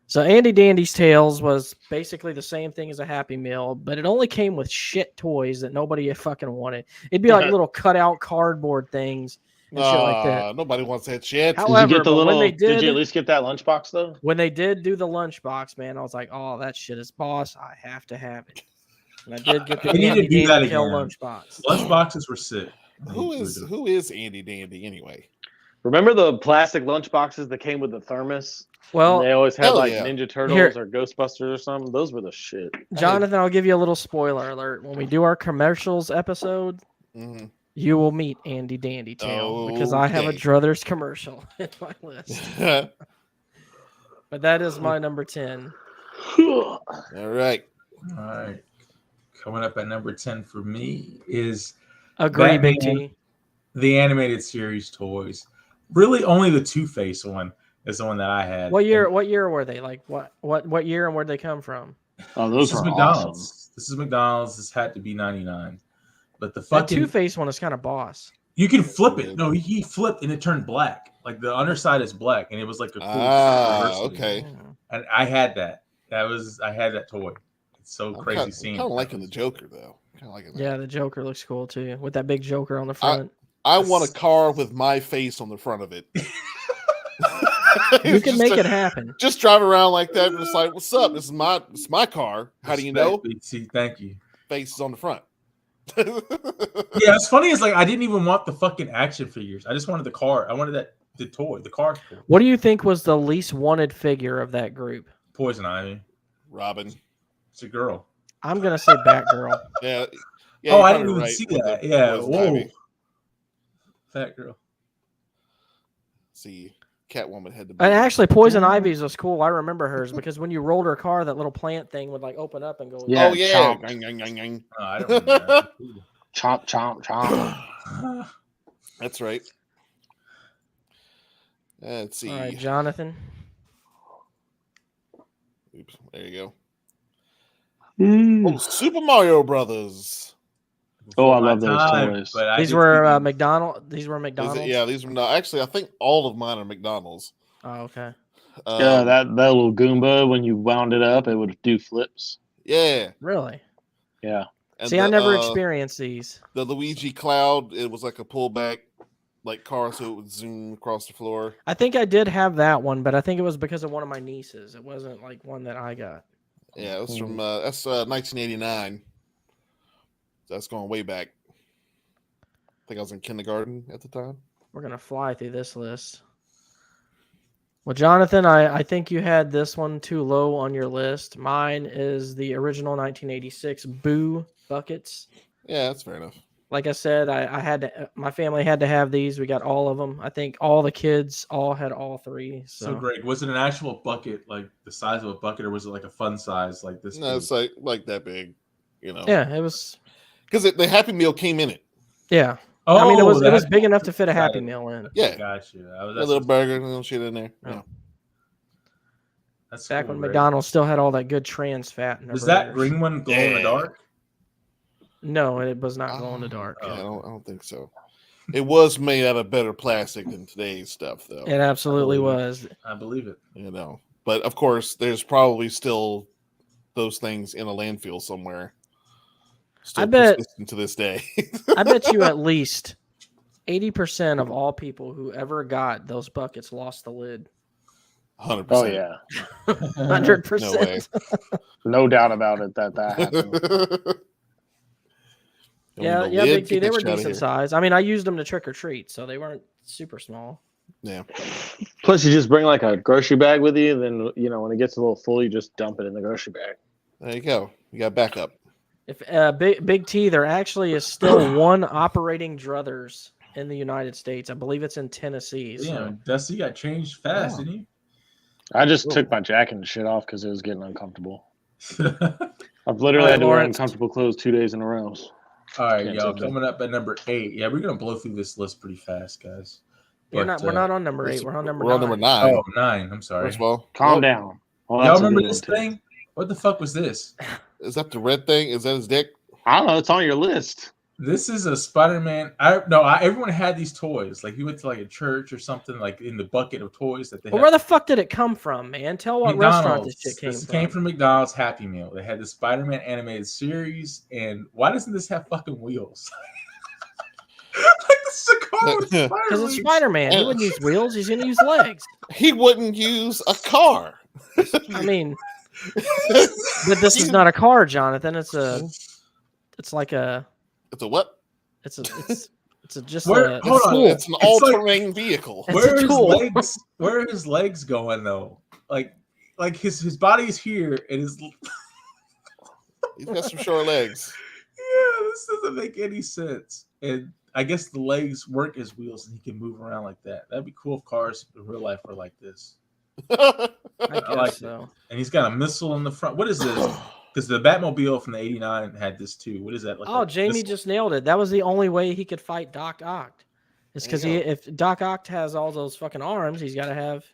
So Andy Dandy's tails was basically the same thing as a Happy Meal, but it only came with shit toys that nobody fucking wanted. It'd be like little cutout cardboard things and shit like that. Nobody wants that shit. However, Did you get the little? when Did you at least get that lunchbox though? When they did do the lunchbox, man, I was like, "Oh, that shit is boss. I have to have it." And I did get the We need to Andy do that Dandy tail again. lunchbox. Lunchboxes were sick. Who is Andy Dandy anyway? Remember the plastic lunchboxes that came with the thermos? Well, And they always had hell like yeah. Ninja Turtles Here- or Ghostbusters or something. Those were the shit. Jonathan, I'll give you a little spoiler alert. When we do our commercials episode, Mhm. you will meet Andy Dandy tail because I have a Okay. Druthers commercial in my list. But that is my number 10. All right. All right. Coming up at number 10 for me is Agree, Big Batman. T. the animated series toys. Really, only the Two-Face one is the one that I had. What year? And What year were they? Like what year and where'd they come from? Oh, those This is were McDonald's. awesome. This is McDonald's. This had to be 99. But the That fucking Two-Face one is kind of boss. you can flip it. No, he flipped and it turned black. Like the underside is black, and it was like a cool. reversal. Okay. And I had that. I had that toy. It's so crazy seeing. Kind of liking the Joker though. Kind of liking that. Yeah, the Joker looks cool too, with that big Joker on the front. I want a car with my face on the front of it. You can make it happen. Just drive around like that. Just like, what's up? It's my car. How do you know? See, thank you. Face is on the front. Yeah, it's funny. It's like I didn't even want the fucking action figures. I just wanted the car. I wanted the toy. The car. What do you think was the least wanted figure of that group? Poison Ivy. Robin. It's a girl. I'm gonna say Batgirl. Yeah. Oh, you're I probably didn't even right see with that. the Yeah. Poison Whoa. Ivy. Fat girl. See, Catwoman had the. And actually, Poison Ivy's was cool. I remember hers because when you rolled her car, that little plant thing would like open up and go. Yeah. Oh yeah. chomp. Gang, gang, gang, gang. Oh, I don't remember that. Chomp, chomp, chomp. That's right. Let's see. All right, Jonathan. Oops, there you go. Mm. Oh, Super Mario Brothers. Oh, I Before love my those time, toys. but I These did were see them. McDonald. These were Is McDonald's. it, yeah, these are not actually. I think all of mine are McDonald's. Oh, okay. Yeah, that little Goomba, when you wound it up, it would do flips. Yeah. Really? Yeah. And See, I never experienced these. the Luigi Cloud. It was like a pullback, like car, so it would zoom across the floor. I think I did have that one, but I think it was because of one of my nieces. It wasn't like one that I got. Yeah, that's from 1989. That's going way back. I think I was in kindergarten at the time. We're gonna fly through this list. Well, Jonathan, I think you had this one too low on your list. Mine is the original 1986 Boo buckets. Yeah, that's fair enough. Like I said, I had to, my family had to have these. We got all of them. I think all the kids all had all three. So Greg, was it an actual bucket, like the size of a bucket, or was it like a fun size, like this? No, big? it's like that big, you know. Yeah, it was. Because the Happy Meal came in it. Yeah. Oh, I mean, it was that's big enough to fit a got Happy it. Meal in. Yeah, Got you. a little burger and a little shit in there. Oh. Yeah. That's Back cool, when Greg. McDonald's still had all that good trans fat. In their Does that burgers. green one glow in the Yeah. dark? No, it was not glow in the dark. Yeah, I don't think so. It was made out of better plastic than today's stuff, though. It absolutely I believe was. I believe it. You know, but of course, there's probably still those things in a landfill somewhere. Still I bet- persistent to this day. I bet you at least 80% of all people who ever got those buckets lost the lid. 100%. Oh, yeah. 100%. No way. No doubt about it that happened. And Yeah, when the yeah, lid Big T. They gets were you outta decent here. size. I mean, I used them to trick or treat, so they weren't super small. Yeah. Plus, you just bring like a grocery bag with you. Then when it gets a little full, you just dump it in the grocery bag. There you go. You got backup. If Big T, there actually is still one operating druthers in the United States. I believe it's in Tennessee. So. Damn, Dusty got changed fast, didn't I just Cool. took my jacket and shit off because it was getting uncomfortable. he? I've literally All right, had to wear Lawrence. uncomfortable clothes 2 days in a row. All right, Can't y'all. take it. Coming up at number 8. Yeah, we're gonna blow through this list pretty fast, guys. We're But, not on number 8. We're on number 9. We're on number 9. Oh, 9. I'm sorry. First of all, Calm down. Well, Y'all that's a remember good this one, too. thing? What the fuck was this? Is that the red thing? Is that his dick? I don't know. It's on your list. This is a Spider-Man. Everyone had these toys. Like, you went to like a church or something, like in the bucket of toys that they Well, had. where the fuck did it come from, man? Tell what restaurant this shit came This from. came from McDonald's Happy Meal. They had the Spider-Man animated series, and why doesn't this have fucking wheels? Like, this is a car with spider Because it's wheels. Spider-Man. He wouldn't use wheels. He's going to use legs. He wouldn't use a car. I mean, but this is not a car, Jonathan. It's like a. It's a what? It's just Where- a hold on. It's an It's all-terrain vehicle. It's Where a are his tool. legs? Where are his legs going though? Like his body is here, and his He's got some short legs. yeah, this doesn't make any sense. And I guess the legs work as wheels, and he can move around like that. That'd be cool if cars in real life were like this. I guess like so. And he's got a missile in the front. What is this? Because the Batmobile from the '89 had this too. What is that? Like Oh, a Jamie missile? just nailed it. That was the only way he could fight Doc Ock. It's because There you go. if Doc Ock has all those fucking arms, he's got to have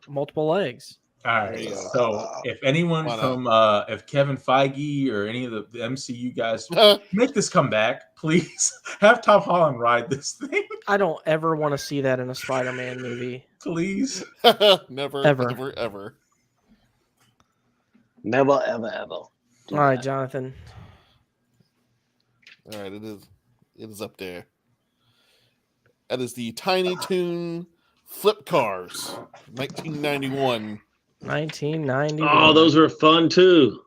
multiple legs. All There right. you go. So if anyone Why not? from if Kevin Feige or any of the MCU guys make this come back, please have Tom Holland ride this thing, I don't ever want to see that in a Spider-Man movie. please. Never, Ever. ever. Never, ever, ever. All right, Jonathan. All right, it is up there. That is the Tiny Toon Flip Cars, 1991. 1990. Oh, those were fun too.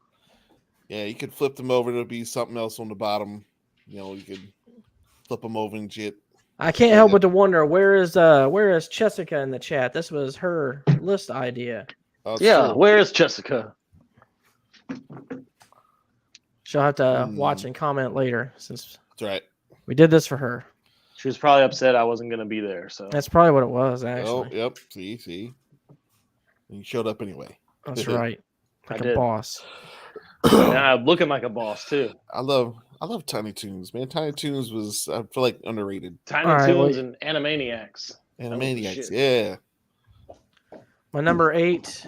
Yeah, you could flip them over. There'll be something else on the bottom. You could flip them over and shit. I can't help but to wonder where is Jessica in the chat? This was her list idea. Oh, it's Yeah, true. where is Jessica? She'll have to watch and comment later since That's right. we did this for her. She was probably upset I wasn't going to be there. So That's probably what it was, Oh, actually. yep. See. You showed up anyway. That's right. Like I a did. boss. and I'm looking like a boss too. I love Tiny Toons, man. Tiny Toons was, I feel like, underrated. Tiny All right, Toons well- and Animaniacs. Animaniacs, shit. yeah. My number 8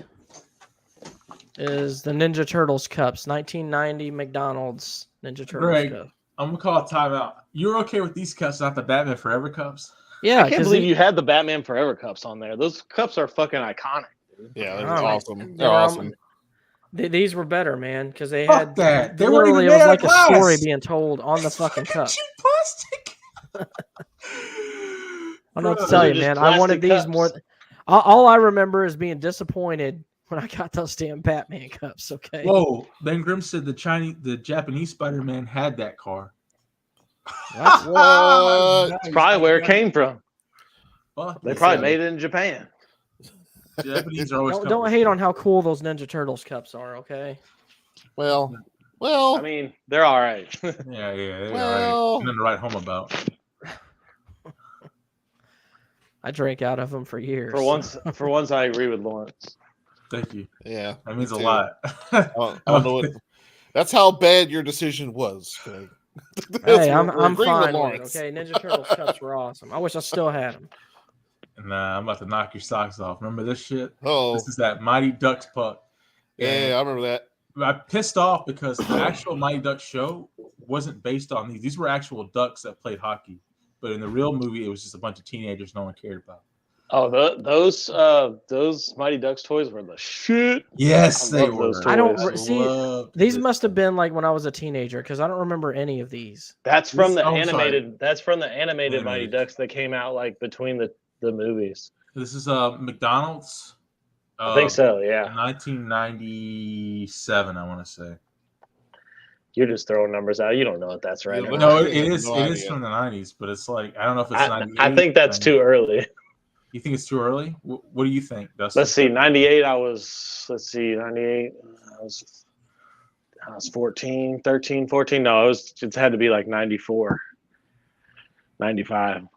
is the Ninja Turtles cups, 1990 McDonald's Ninja Turtles Greg. cup. I'm gonna call a timeout. You're okay with these cups, not the Batman Forever cups? Yeah, I can't believe you had the Batman Forever cups on there. Those cups are fucking iconic. Yeah, that Oh, was man. awesome. They're awesome. These were better, man, because they Fuck had that. They weren't literally even it was made like out of a story glass. being told on the fucking cup. Cheap plastic. I don't know what to Bro, tell they're you, just man. I wanted plastic these cups. more. All I remember is being disappointed when I got those damn Batman cups. Okay. Whoa, Ben Grimm said the Japanese Spider-Man had that car. What? What? That's probably where it came from. Fuck They yeah. probably made it in Japan. Japanese are always Don't hate on how cool those Ninja Turtles cups are. Okay. Well, I mean, they're all right. Yeah, they Well- are. Nothing to write home about. I drank out of them for years. For once, I agree with Lawrence. Thank you. yeah. That means a too. lot. I don't know what. That's how bad your decision was, Greg. Hey, I'm We're agreeing with fine with it. Lawrence. Okay, Ninja Turtles cups were awesome. I wish I still had them. Nah, I'm about to knock your socks off. Remember this shit? Oh, This is that Mighty Ducks puck. yeah, I remember that. I pissed off because the actual Mighty Ducks show wasn't based on these. These were actual ducks that played hockey. But in the real movie, it was just a bunch of teenagers no one cared about. Oh, those Mighty Ducks toys were the shit. Yes, I they love those were. toys. I don't I see loved these it. must have been like when I was a teenager because I don't remember any of these. That's from the Oh, sorry. animated. That's from the animated Mighty Animated. Ducks that came out like between the movies. This is McDonald's. I think so. Yeah. 1997, I want to say. You're just throwing numbers out. You don't know if that's right. Yeah, Or No, not. it is. No It is idea. from the 90s, but it's like I don't know if it's I 98. think that's too early. You think it's too early? What do you think, Dustin? Let's see. 98. Let's see. 98. I was 14, 13, 14. No, it had to be like 94, 95. You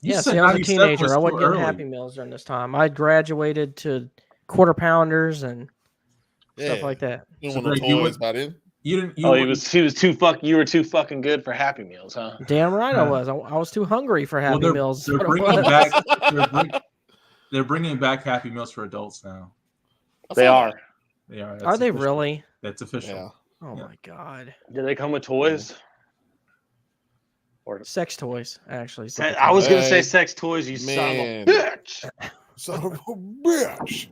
Yeah, said see, I was a 97 teenager. I too wasn't getting early. Happy Meals during this time. I graduated to quarter pounders and stuff like that. You So want no Greg, you toys would- by then? You didn't. You Oh, wouldn't- he was too You were too fucking good for Happy Meals, huh? Damn right I Yeah. was. I was too hungry for Happy they're, Meals. They're That's what it bringing was. back. They're bringing back Happy Meals for adults now. They are. They are. Are That's they official. really? That's official. Yeah. Oh Yeah. my god. Do they come with toys? Or Sex toys, actually. is what they I call was it. gonna say Hey, sex toys. You man. son of a bitch. Son of a bitch.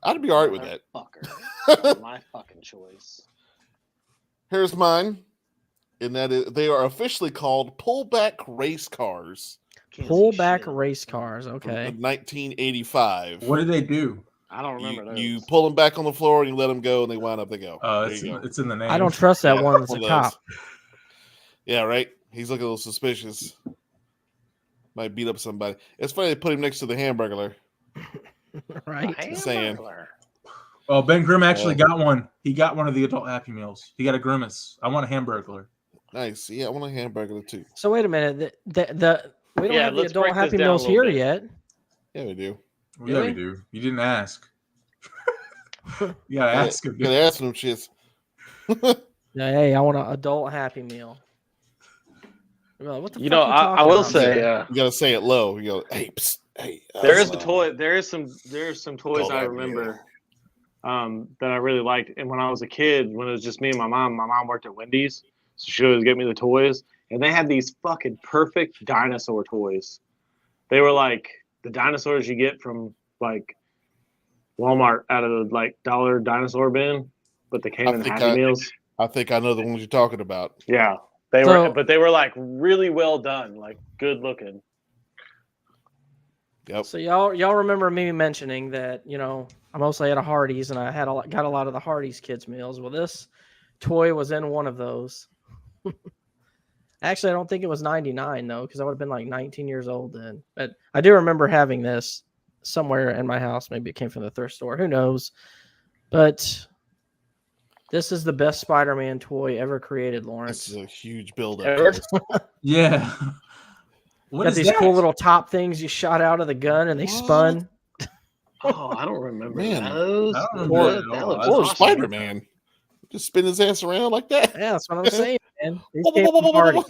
I'd be all right with that. Fucker. My fucking choice. Here's mine. And that is, they are officially called pullback race cars Can't see Pull back shit. race cars. from Okay. 1985. What did they do? I don't remember those. You pull them back on the floor and you let them go, and they wind up. They go. There It's, you go. it's in the name. I don't trust that Yeah, one that's a one of cop. those. Yeah, right. He's looking a little suspicious. Might beat up somebody. It's funny they put him next to the Hamburglar. Right? Just saying. Well, Ben Grimm actually Yeah. got one. He got one of the adult Happy Meals. He got a Grimace. I want a Hamburglar. Nice. Yeah, I want a Hamburglar too. So wait a minute. We don't Yeah, have the let's adult break this Happy down a Meals little here bit. yet. Yeah, we do. Yeah, we Really? do. You didn't ask. You gotta ask him. Gotta ask them shits. Yeah, hey, I want an adult Happy Meal. Well, what the You fuck know, you I talking will about, say, man? You gotta say it low. You go, hey, psst, hey. there is a a toy. There is some toys Adult I Happy remember that I really liked. And when I was a kid, when it was just me and my mom worked at Wendy's, so she would always get me the toys. And they had these fucking perfect dinosaur toys. They were like the dinosaurs you get from like Walmart out of the like dollar dinosaur bin, but they came I in think Happy Meals. I think I know the ones you're talking about. Yeah, So- they were like really well done, like good looking. Yep. So y'all remember me mentioning that, I mostly had a Hardee's and I got a lot of the Hardee's kids meals. Well, this toy was in one of those. Actually, I don't think it was 99 though, because I would have been like 19 years old then. But I do remember having this somewhere in my house. Maybe it came from the thrift store. Who knows? But this is the best Spider-Man toy ever created, This Lawrence. is a huge buildup. Ever? Yeah. What Got is these that? cool little top things you shot out of the gun and they What? spun. Oh, I don't remember Man, those. I don't remember that at all. looks That's Or awesome. Spider-Man. Just spin his ass around like that. Yeah, that's what I'm saying, man. These came from Hardee's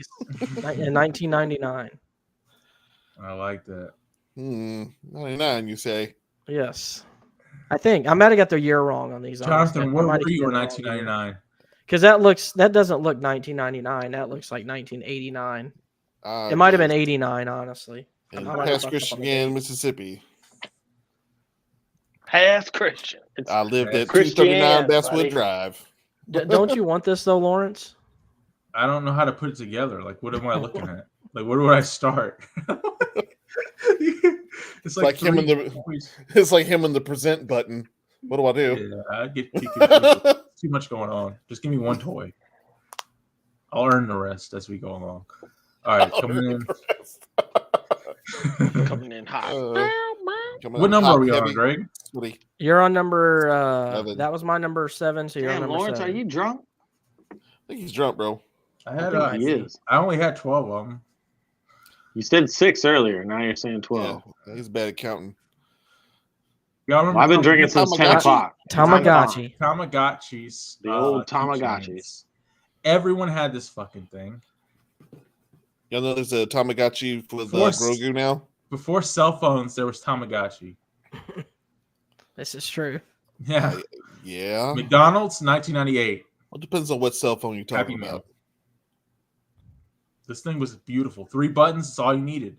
in 1999. I like that. 99, you say? Yes. I think I might have got the year wrong on these. Jonathan, where were you in 1999? Because that doesn't look 1999. That looks like 1989. It might have been 89, honestly. in I might have Pass fucked up on Christian, the Mississippi. Half Christian. It's I lived at Christian, 239 Basswood buddy. Drive. Don't you want this though, Lawrence? I don't know how to put it together. Like, what am I looking at? Like, where do I start? It's like him and It's like him and the present button. What do I do? Yeah, I get too confused. Too much going on. Just give me one toy. I'll earn the rest as we go along. All right, coming in. Coming in hot. What number are we on, Greg? You're on number. 11. That was my number 7. So you're on Damn, number Lawrence, 7. are you drunk? I think he's drunk, bro. I had. I think he is. I only had 12 of them. You said 6 earlier. Now you're saying 12. Yeah, he's bad at counting. Y'all remember? Well, I've been drinking since 10 Tamagotchi? o'clock. Tamagotchi. Tamagotchis. The old keychains. Tamagotchis. Everyone had this fucking thing. Y'all know there's a Tamagotchi with Force. Grogu now? Before cell phones, there was Tamagotchi. This is true. Yeah. Yeah. McDonald's, 1998. Well, it depends on what cell phone you're Happy talking Meal. about. This thing was beautiful. 3 buttons, that's all you needed.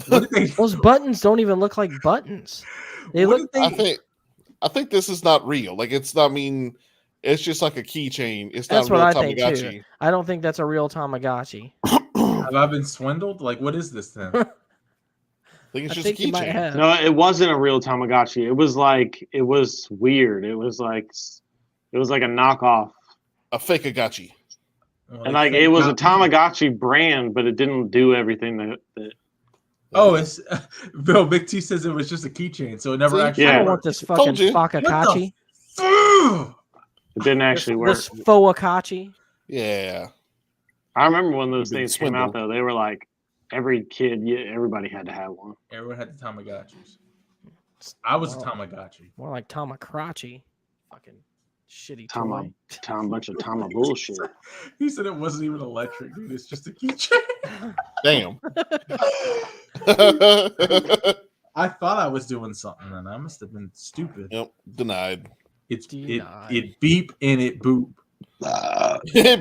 What did they, Those buttons don't even look like buttons. They what look. did they- I think this is not real. Like it's not. I mean, it's just like a keychain. It's That's not what real I think Tamagotchi. too. I don't think that's a real Tamagotchi. have I been swindled? Like, what is this then? I think it's I just think a you might keychain. have. No, it wasn't a real Tamagotchi. It was weird. It was like a knockoff. A fake Agachi. Well, And they like think it was a not- Tamagotchi brand, but it didn't do everything that Oh, it's Bill. Big T says it was just a keychain, so it never See? actually. Yeah. I don't worked. want this fucking Told you. Fakakachi. it didn't actually work. This Foakachi. Yeah. I remember when those Big things came out swindle. though, they were like every kid, everybody had to have one. Everyone had the Tamagotchis. I was a Wow. Tamagotchi. More like Tamakarachi. Fucking shitty Tama, toy. bunch of Tama bullshit. He said it wasn't even electric, dude. It's just a keychain. Damn. I thought I was doing something, and I must have been stupid. Yep. Denied. It's Denied. it beep and it boop.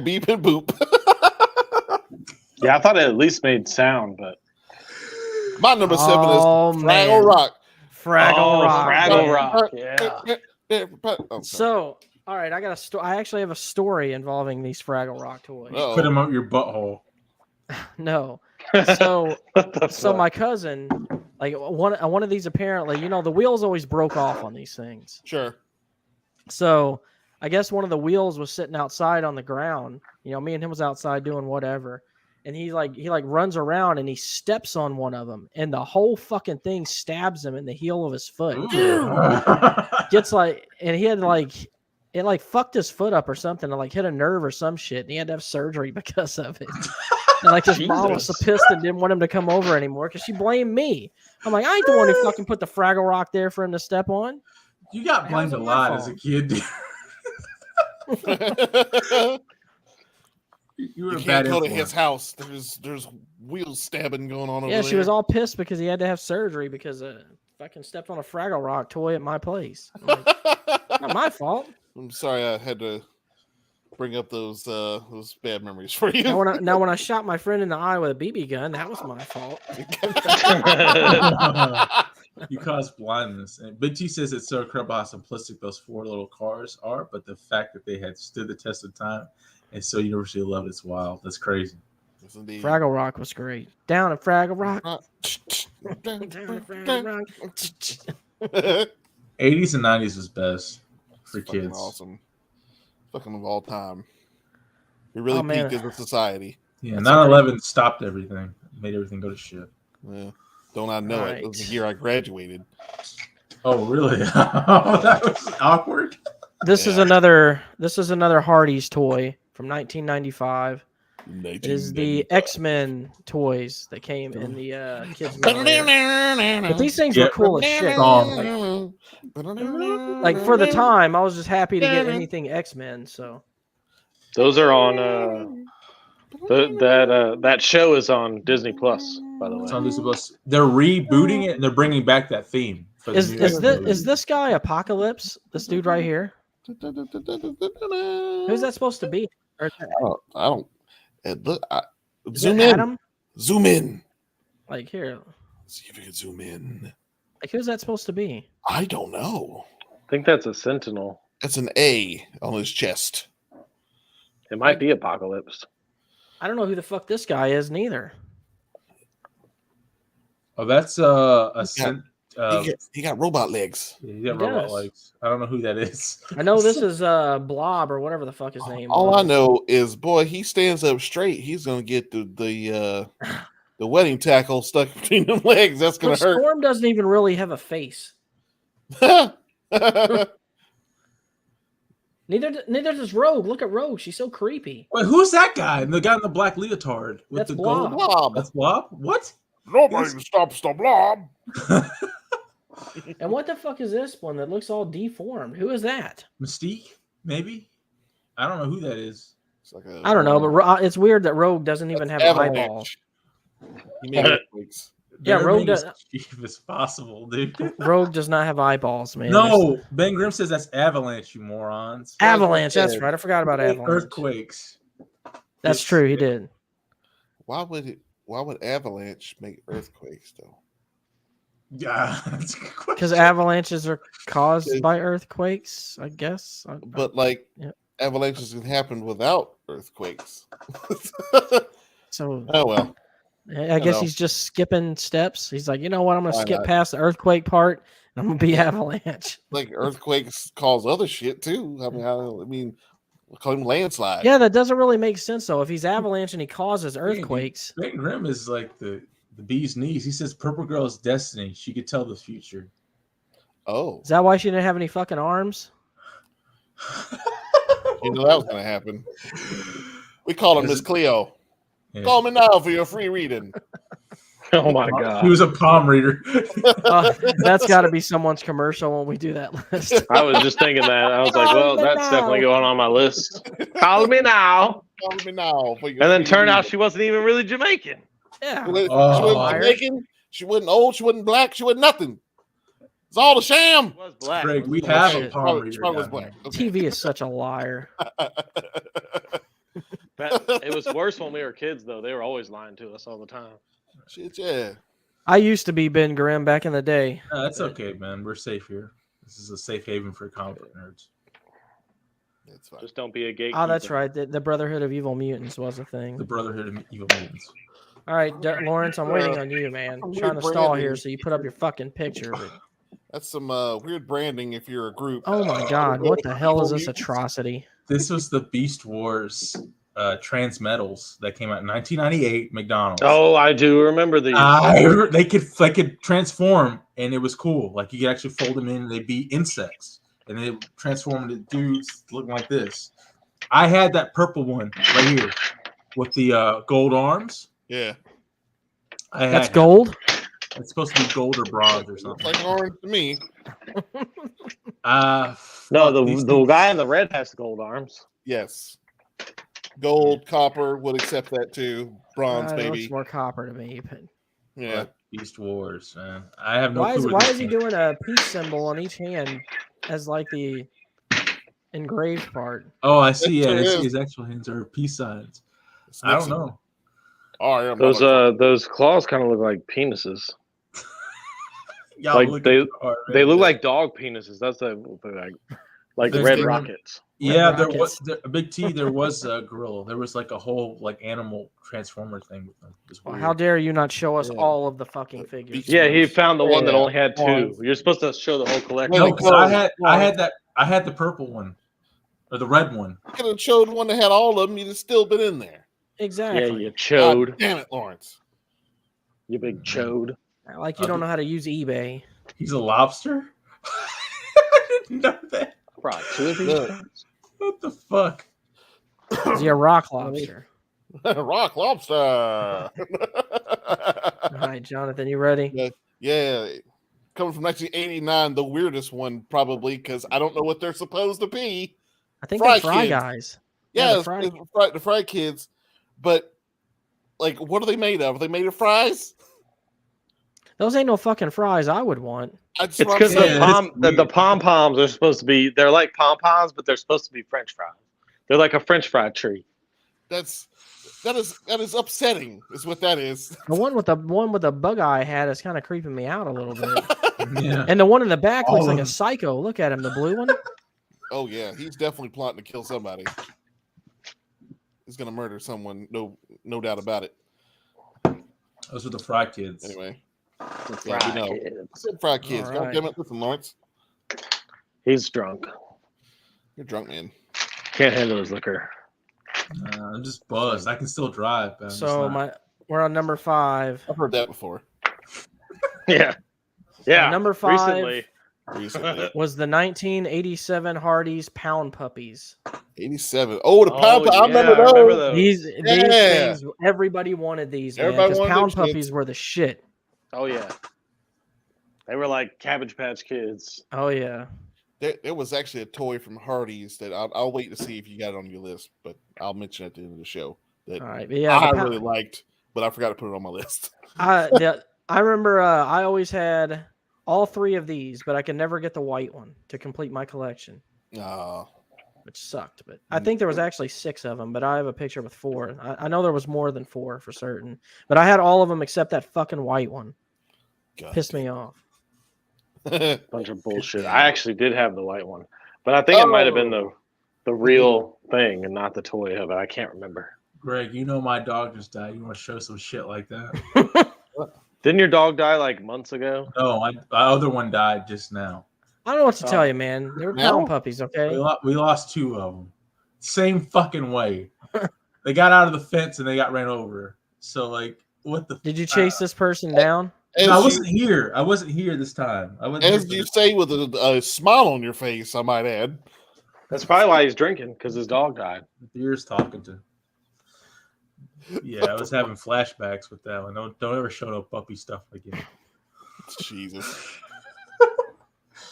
Beep and boop. Yeah, I thought it at least made sound, but My number 7 Oh, is man. Fraggle Rock. Fraggle Rock. Fraggle man. Rock, yeah. Oh, sorry. So, all right, I got a story. I actually have a story involving these Fraggle Rock toys. Uh-oh. Put them up your butthole. No. So, What the so fuck? my cousin, like one of these apparently, the wheels always broke off on these things. Sure. So I guess one of the wheels was sitting outside on the ground. Me and him was outside doing whatever. And he runs around and he steps on one of them and the whole fucking thing stabs him in the heel of his foot. Gets and he had it fucked his foot up or something and hit a nerve or some shit. And he had to have surgery because of it. And his mom was so pissed and didn't want him to come over anymore because she blamed me. I'm like, I ain't the one who fucking put the Fraggle Rock there for him to step on. You got blamed a How's it lot my as a fault? kid. You were You a can't bad go to influence. his house. There's wheel stabbing going on over Yeah, there. she was all pissed because he had to have surgery because fucking stepped on a Fraggle Rock toy at my place. I'm like, not my fault. I'm sorry I had to bring up those bad memories for you. Now when I shot my friend in the eye with a BB gun, that was my fault. You caused blindness. And Big T says it's so incredible how simplistic those 4 little cars are, but the fact that they had stood the test of time and so universally loved, it's wild. That's crazy. Yes, indeed. Fraggle Rock was great. Down at Fraggle Rock. Down Down at Fraggle Rock. 80s and 90s was best for Fucking kids. awesome. Fucking of all time. We really Oh, man. peaked as a society. Yeah, 9/11 stopped everything, made everything go to shit. Yeah. Don't I know it? It was the Right. year I graduated. Oh, really? That was awkward. This is Yeah. another Hardee's toy from 1995. It is the X-Men toys that came in the kids' meal there. But these things were Yeah. cool as shit. Song. Like for the time, I was just happy to get anything X-Men. So Those are on that show is on Disney Plus, by the way. It's on Disney Plus. They're rebooting it and they're bringing back that theme. For the is new is X-Men this movie. is this guy Apocalypse? This dude right here? Who's that supposed to be? Or I don't. Look, is zoom that in. Adam? Zoom in. Like here. See if you can zoom in. Like who's that supposed to be? I don't know. I think that's a Sentinel. That's an A on his chest. It might be Apocalypse. I don't know who the fuck this guy is neither. Oh, that's He got robot legs. he got He robot does. legs. I don't know who that is. I know this is Blob or whatever the fuck his name All was. I know is, boy, he stands up straight. He's gonna get the wedding tackle stuck between them legs. That's gonna hurt. Storm doesn't even really have a face. Neither does Rogue. Look at Rogue. She's so creepy. Wait, who's that guy? The guy in the black leotard with That's the Blob. gold. Blob. That's Blob. What? Nobody stops the blob. And what the fuck is this one that looks all deformed? Who is that? Mystique? Maybe. I don't know who that is. It's like a, I don't know, but it's weird that Rogue doesn't even have Avalanche. eyeballs. He made earthquakes. Yeah, They're Rogue being as does- cheap as possible, dude. Rogue does not have eyeballs, man. No, Ben Grimm says that's Avalanche, you morons. Avalanche. That's Yeah. right. I forgot about Avalanche. Earthquakes. That's true. He did. Why would Avalanche make earthquakes though? Yeah, that's a good question. Because avalanches are caused by earthquakes, I guess. But like Yeah. avalanches can happen without earthquakes. So Oh well. I guess know. he's just skipping steps. He's like, you know what? I'm gonna Why skip not? past the earthquake part. And I'm gonna be avalanche. Like earthquakes cause other shit too. I mean, we'll call him landslide. Yeah, that doesn't really make sense though. If he's avalanche and he causes Andy, earthquakes, Ben Grimm is like the bee's knees. He says Purple Girl's destiny. She could tell the future. Oh, is that why she didn't have any fucking arms? you know that was gonna happen. We call her Miss Cleo. Yeah. Call me now for your free reading. Oh my god! He was a palm reader. That's got to be someone's commercial when we do that list. I was just thinking that. I was like, well, that's definitely going on my list. Call me now. Call me now for your And then free turned out reading. she wasn't even really Jamaican. Yeah. She wasn't Oh. Jamaican. She wasn't old. She wasn't black. She wasn't nothing. It's all a sham. She was black. Greg, we Oh, have shit. a palm reader. She probably was down black. here. Okay. TV is such a liar. But it was worse when we were kids, though. They were always lying to us all the time. Shit, yeah. I used to be Ben Grimm back in the day. No, that's okay, man. We're safe here. This is a safe haven for comic book nerds. That's fine. Just don't be a gatekeeper. Oh, that's right. The Brotherhood of Evil Mutants was a thing. The Brotherhood of Evil Mutants. All right, Lawrence, I'm waiting on you, man. I'm trying to stall here so you put up your fucking picture. But... That's some weird branding if you're a group. Oh my God, what the hell is this atrocity? This was the Beast Wars Transmetals that came out in 1998. McDonald's. Oh, I do remember these. They could transform, and it was cool. Like you could actually fold them in, and they'd be insects, and they transform into dudes looking like this. I had that purple one right here with the gold arms. Yeah. That's gold? It's supposed to be gold or bronze or Looks something. like orange to me. No, the guy in the red has gold arms. Yes. Gold, copper would accept that too. Bronze, It maybe. looks more copper to me. But Yeah. Beast Wars, man. I have no why clue. is he doing a peace symbol on each hand as like the engraved part? Oh, I see. That's Yeah, what I it see is. his actual hands are peace signs. It's I don't Nixon. know. Oh, yeah, Those claws kind of look like penises. Y'all Like, looking hard, They man. look like dog penises. That's like There's red the- rockets. Yeah, Red there Rockets. was a Big T. There was a gorilla. There was like a whole like animal transformer thing with them. It was weird. How dare you not show us Yeah. all of the fucking figures? Yeah, he found the one that Yeah. only had two. You're supposed to show the whole collection. No, Really 'cause I had the purple one or the red one. You could have showed one that had all of them. You'd have still been in there. Exactly. Yeah, you chode. God damn it, Lawrence. You big chode. Like you don't know how to use eBay. He's a lobster. I didn't know that. Right, two of these Look. things. What the fuck? Is he a rock lobster? Rock lobster. All right, Jonathan, you ready? Yeah. Coming from 1989, the weirdest one probably because I don't know what they're supposed to be. I think Fry they're Fry Kids. Guys. Yeah, the the Fry Kids. But like, what are they made of? Are they made of fries? Those ain't no fucking fries I would want. It's because Yeah, the pom poms are supposed to be. They're like pom poms, but they're supposed to be French fries. They're like a French fry tree. that is upsetting. Is what that is. The one with the bug eye hat is kind of creeping me out a little bit. Yeah. And the one in the back All looks of like a them. psycho. Look at him, the blue one. Oh yeah, he's definitely plotting to kill somebody. He's gonna murder someone. No doubt about it. Those were the Fry Kids. Anyway, Fry we know. Kids. I said Fry Kids. All God right. damn it! Listen, Lawrence, He's drunk. you're drunk, man. Can't handle his liquor. I'm just buzzed. I can still drive. But I'm just So not. we're on number 5. I've heard that before. Yeah. Yeah. Number 5 Recently. Recently, was the 1987 Hardee's Pound Puppies. 87. Oh, the pound. Oh, I remember yeah, I those. remember those. These Yeah. things, everybody wanted these, man, Everybody because wanted Pound them shits. Puppies were the shit. Oh yeah. They were like Cabbage Patch Kids. Oh yeah. There was actually a toy from Hardee's that I'll wait to see if you got it on your list, but I'll mention it at the end of the show that All right, but yeah, I the really liked, but I forgot to put it on my list. I remember I always had all 3 of these, but I could never get the white one to complete my collection, which sucked. But I think there was actually 6 of them, but I have a picture with 4. I know there was more than 4 for certain, but I had all of them except that fucking white one. God Pissed me off. damn. Bunch of bullshit. I actually did have the white one, but I think it might have been the real thing and not the toy of it. I can't remember. Greg, you know my dog just died. You want to show some shit like that? Didn't your dog die like months ago? No, my other one died just now. I don't know what to tell Oh. you, man. They were Now? pound puppies, okay? We lost 2 of them. Same fucking way. They got out of the fence and they got ran over. So like, what the? Did you chase this person down? As No, I you, wasn't here. I wasn't here this time. I wasn't. as you say with a smile on your face, I might add. That's probably why he's drinking, because his dog died. Beer's talking to. Yeah, I was having flashbacks with that one. Don't ever show no puppy stuff again. Jesus.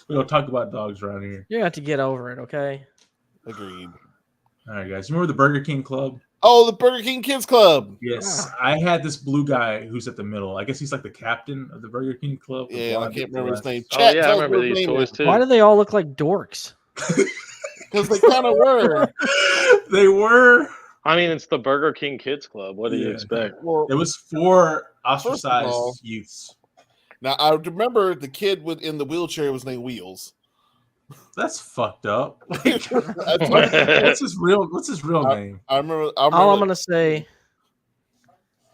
We don't talk about dogs around here. You have to get over it, okay? Agreed. All right, guys. You remember the Burger King Club? Oh, the Burger King Kids Club. Yes, I had this blue guy who's at the middle. I guess he's like the captain of the Burger King Club. the Yeah, I blonde can't with the remember his name. glasses. Oh, Chat, yeah, I tell us remember what his these name toys, is. too. Why do they all look like dorks? Because they kind of were. They were. I mean, it's the Burger King Kids Club. What do you Yeah. expect? Well, It was for all- ostracized youths. now I remember the kid in the wheelchair was named Wheels. That's fucked up. That's what- What's his real name? I remember. All I'm gonna say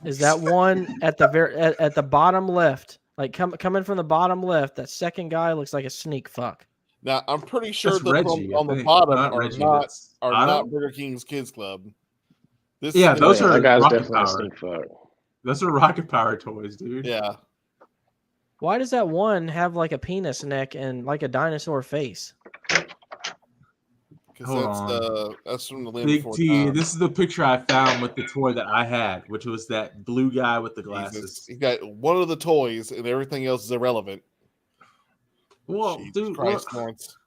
is that one at the at the bottom left, like coming from the bottom left, that second guy looks like a sneak fuck. Now I'm pretty sure That's the Reggie. on I the think. bottom Not are Reggie, not that's Otto? Burger King's Kids Club. This Yeah, is- those are that guy's Rocket definitely a Power. sneak fuck. Those are Rocket Power toys, dude. Yeah. Why does that one have like a penis neck and like a dinosaur face? Because that's from the Land Big Before T, Time. this is the picture I found with the toy that I had, which was that blue guy with the glasses. He got one of the toys, and everything else is irrelevant. Well, Jesus dude, Christ, Lawrence.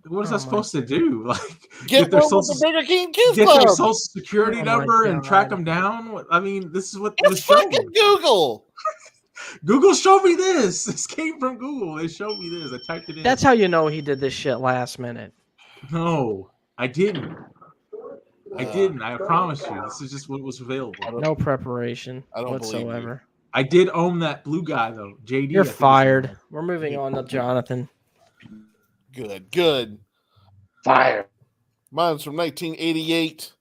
what is Oh that supposed to do? Like Get their one with the Burger King Kids get Club. their social security Oh my number and track God. them down? I mean, this is what was It's shown. fucking Google. Google showed me this. This came from Google. They showed me this. I typed it in. That's how you know he did this shit last minute. No, I didn't. I didn't. I promise you. This is just what was available. No preparation I don't believe you. whatsoever. I did own that blue guy though. JD. You're I think his fired. name We're moving on to Jonathan. Good. Fire. Mine's from 1988.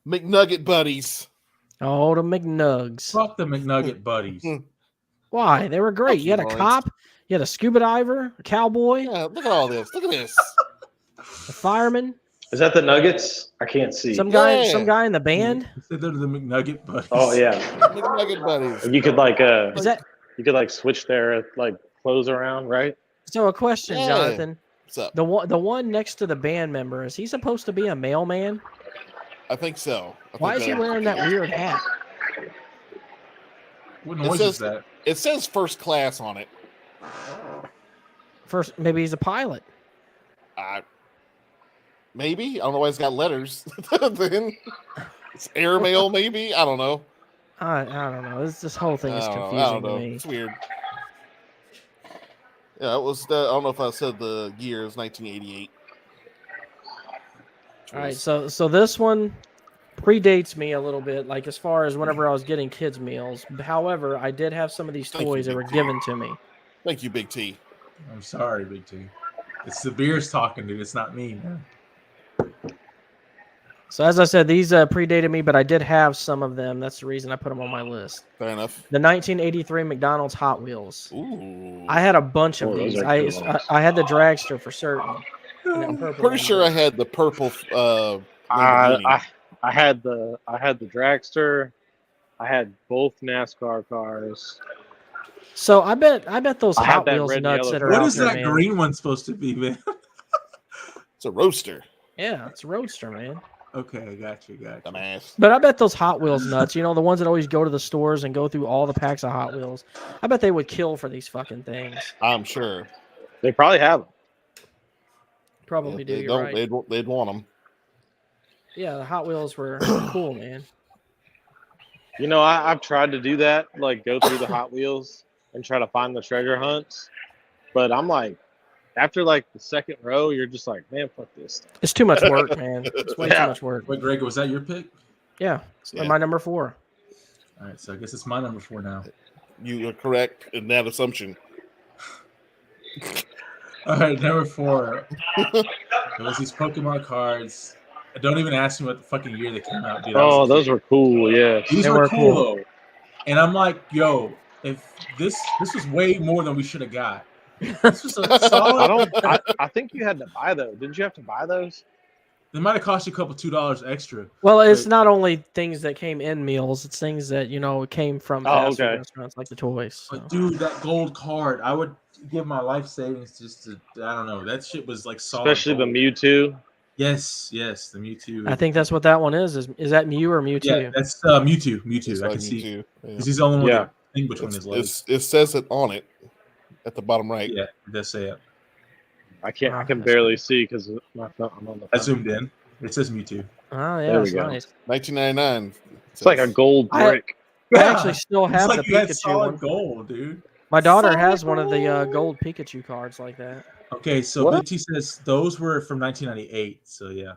McNugget Buddies. Oh, the was. McNugs. Fuck the McNugget buddies. Why? They were great. Fuck You had a you, Lawrence. cop, you had a scuba diver, a cowboy, Yeah, look at all this. Look at this. a fireman, Is that the Nuggets? I can't see. some guy Yeah. in the band. You said they're the McNugget buddies. Oh yeah. McNugget Buddies. You could like Is that you could like switch their like clothes around, right? so? A question, Yeah. Jonathan. What's up? The one next to the band member, is he supposed to be a mailman? I think so. Why is he wearing that weird hat? What It noise says- is that? It says first class on it. First, maybe he's a pilot. Maybe. I don't know why it's got letters. Then it's airmail, maybe. I don't know. I don't know. This whole thing is I confusing don't to know. me. It's weird. Yeah, it was. I don't know if I said the year. It was 1988. All right, so this one predates me a little bit, like as far as whenever I was getting kids meals. However, I did have some of these Thank you, toys that Big were T. given to me. Thank you, Big T. I'm sorry, Big T. It's the beers talking, dude. It's not me, man. So as I said, these predated me, but I did have some of them. That's the reason I put them on my list. Fair enough. The 1983 McDonald's Hot Wheels. Ooh. I had a bunch of Oh, those these. are I, cool. I had the dragster for certain. And the purple Pretty one. sure I had the purple. I had the dragster. I had both NASCAR cars. So I bet those I have Hot that Wheels red and nuts yellow that are What out is there, that man. green one supposed to be, man? It's a roaster. Yeah, it's a Roadster, man. Okay, I got you. Dumbass. But I bet those Hot Wheels nuts, the ones that always go to the stores and go through all the packs of Hot Wheels, I bet they would kill for these fucking things. I'm sure. They probably have them. Probably If do. they You're don't, right. they'd want them. Yeah, the Hot Wheels were cool, man. I've tried to do that, like go through the Hot Wheels and try to find the treasure hunts. But I'm like, after like the second row, you're just like, man, fuck this stuff. It's too much work, man. It's way too Yeah. much work. Wait, Greg, was that your pick? Yeah, Yeah. my number 4. All right, so I guess it's my number 4 now. You are correct in that assumption. All right, number 4. It was these Pokemon cards. Don't even ask me what the fucking year they came out, dude. Oh, those were cool. Yeah. These They were were cool cool. though. And I'm like, yo, if this was way more than we should have got. This was a solid. I think you had to buy those. Didn't you have to buy those? It might have cost you a couple $2 extra. Well, it's but- not only things that came in meals; it's things that came from fast food restaurants, like the toys. So. But dude, that gold card, I would give my life savings just to. I don't know. That shit was like solid. Especially gold. the Mewtwo. Yes, the Mewtwo. I think that's what that one is. Is that Mew or Mewtwo? Yeah, that's Mewtwo. Mewtwo. It's I like can see. Mewtwo, yeah. He's the only one Yeah. that thing between his legs. It says it on it at the bottom right. Yeah, it does say it. I can barely see because I'm on the I phone. zoomed in. It says Mewtwo. Oh yeah, There we that's go. nice. 1999. It's like a gold brick. I actually still have it's the like you had Pikachu solid one. gold, dude. My daughter Solid has one of the gold. gold Pikachu cards like that. Okay, so What? Big T says those were from 1998. So yeah.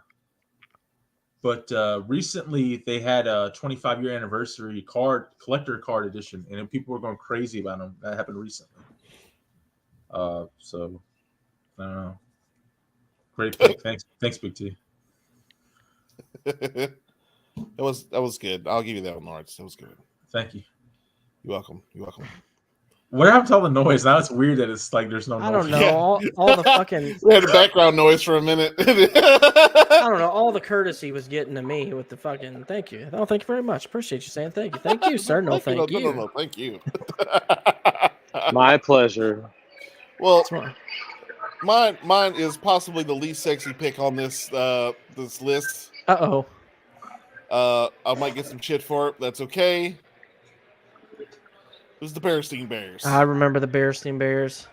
But recently they had a 25-year anniversary collector card edition, and people were going crazy about them. That happened recently. So I don't know. Great pick. Thanks, Big T. that was good. I'll give you that one, Lawrence. That was good. Thank you. You're welcome. What happened to all the noise? Now it's weird that it's like there's no noise. I don't know. Yeah. All the fucking We had a background noise for a minute. I don't know. All the courtesy was getting to me with the fucking thank you. Oh, thank you very much. Appreciate you saying thank you. Thank you, sir. No, thank you. No, thank you. My pleasure. Well, That's right. mine is possibly the least sexy pick on this this list. Uh-oh. I might get some shit for it. That's okay. It was the Berenstein Bears. I remember the Berenstein Bears.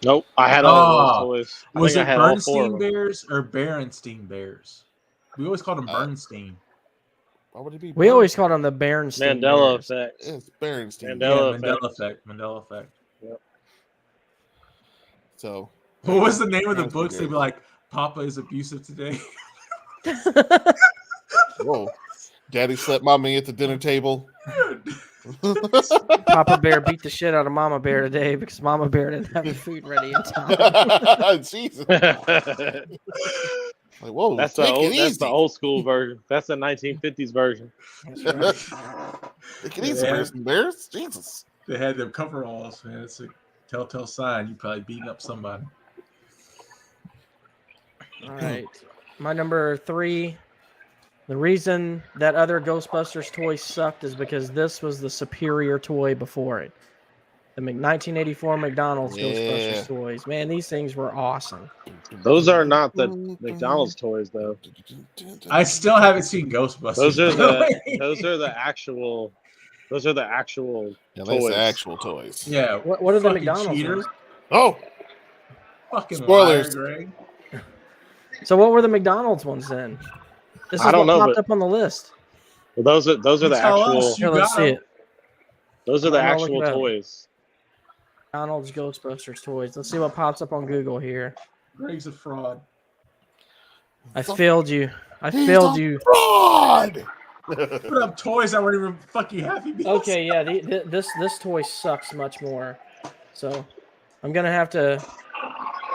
Nope, I had all of those toys. Was I it had all four of Bernstein them. Bears or Berenstein Bears? We always called them Bernstein. Why would it be? We always called them the Berenstein Mandela Bears. effect. It's Berenstein. Mandela effect. Yep. So, What was the name of the Berenstein books? They'd be Bears. like, Papa is abusive today. whoa, Daddy slept mommy at the dinner table. Papa Bear beat the shit out of Mama Bear today because Mama Bear didn't have the food ready in time. Jesus. Like, whoa, That's take it the easy. old school version. That's the 1950s version. That's right. Take it easy, Yeah. Berenstein Bears. Jesus. They had them coveralls, man. It's a telltale sign you probably beating up somebody. All right. My number 3. The reason that other Ghostbusters toys sucked is because this was the superior toy before it. The 1984 McDonald's Yeah. Ghostbusters toys. Man, these things were awesome. Those are not the McDonald's toys, though. I still haven't seen Ghostbusters. Those are by the way. those are the actual. Those are the actual Yeah, that's toys. the actual toys. Yeah. What are the fucking McDonald's cheaters? ones? Oh, Fucking Spoilers. liar, Greg. So what were the McDonald's ones then? This is I don't what know, popped but- up on the list. Well, those are the Tell us. actual. Here, let's got see 'em. it. Those are the I'm gonna look actual it up. toys. McDonald's Ghostbusters toys. Let's see what pops up on Google here. Greg's a fraud. I failed you. I he's failed a you. fraud. Put up toys that weren't even fucking Happy Meals. Okay, yeah, this toy sucks much more. So I'm gonna have to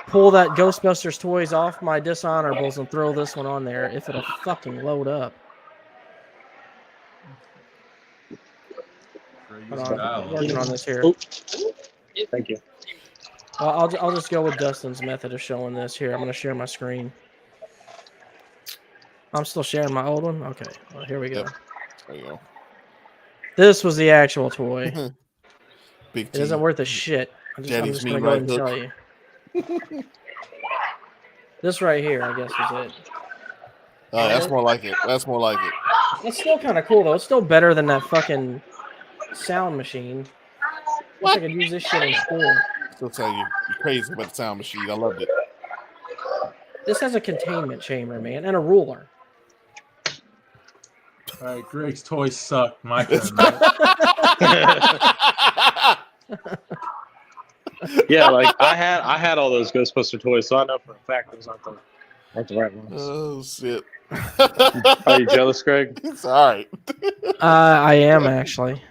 pull that Ghostbusters toys off my dishonorables and throw this one on there if it'll fucking load up. Greg, Hold use on, dialogue. I'm working on this here. Oh, thank you. I'll just go with Dustin's method of showing this here. I'm gonna share my screen. I'm still sharing my old one. Okay, well, here we go. Yep. There you go. This was the actual toy. Big It T. isn't worth a shit. I'm Daddy's just gonna mean go ahead and right tell you. This right here, I guess, is it. That's more like it. That's more like it. It's still kind of cool though. It's still better than that fucking sound machine. I wish I could use this shit in school. Still tell you, you're crazy about the sound machine. I loved it. This has a containment chamber, man, and a ruler. All right, Greg's toys suck. My turn. man. Yeah, like I had all those Ghostbuster toys, so I know for a fact those aren't the right ones. Oh shit. Are you jealous, Greg? It's all right. I am actually.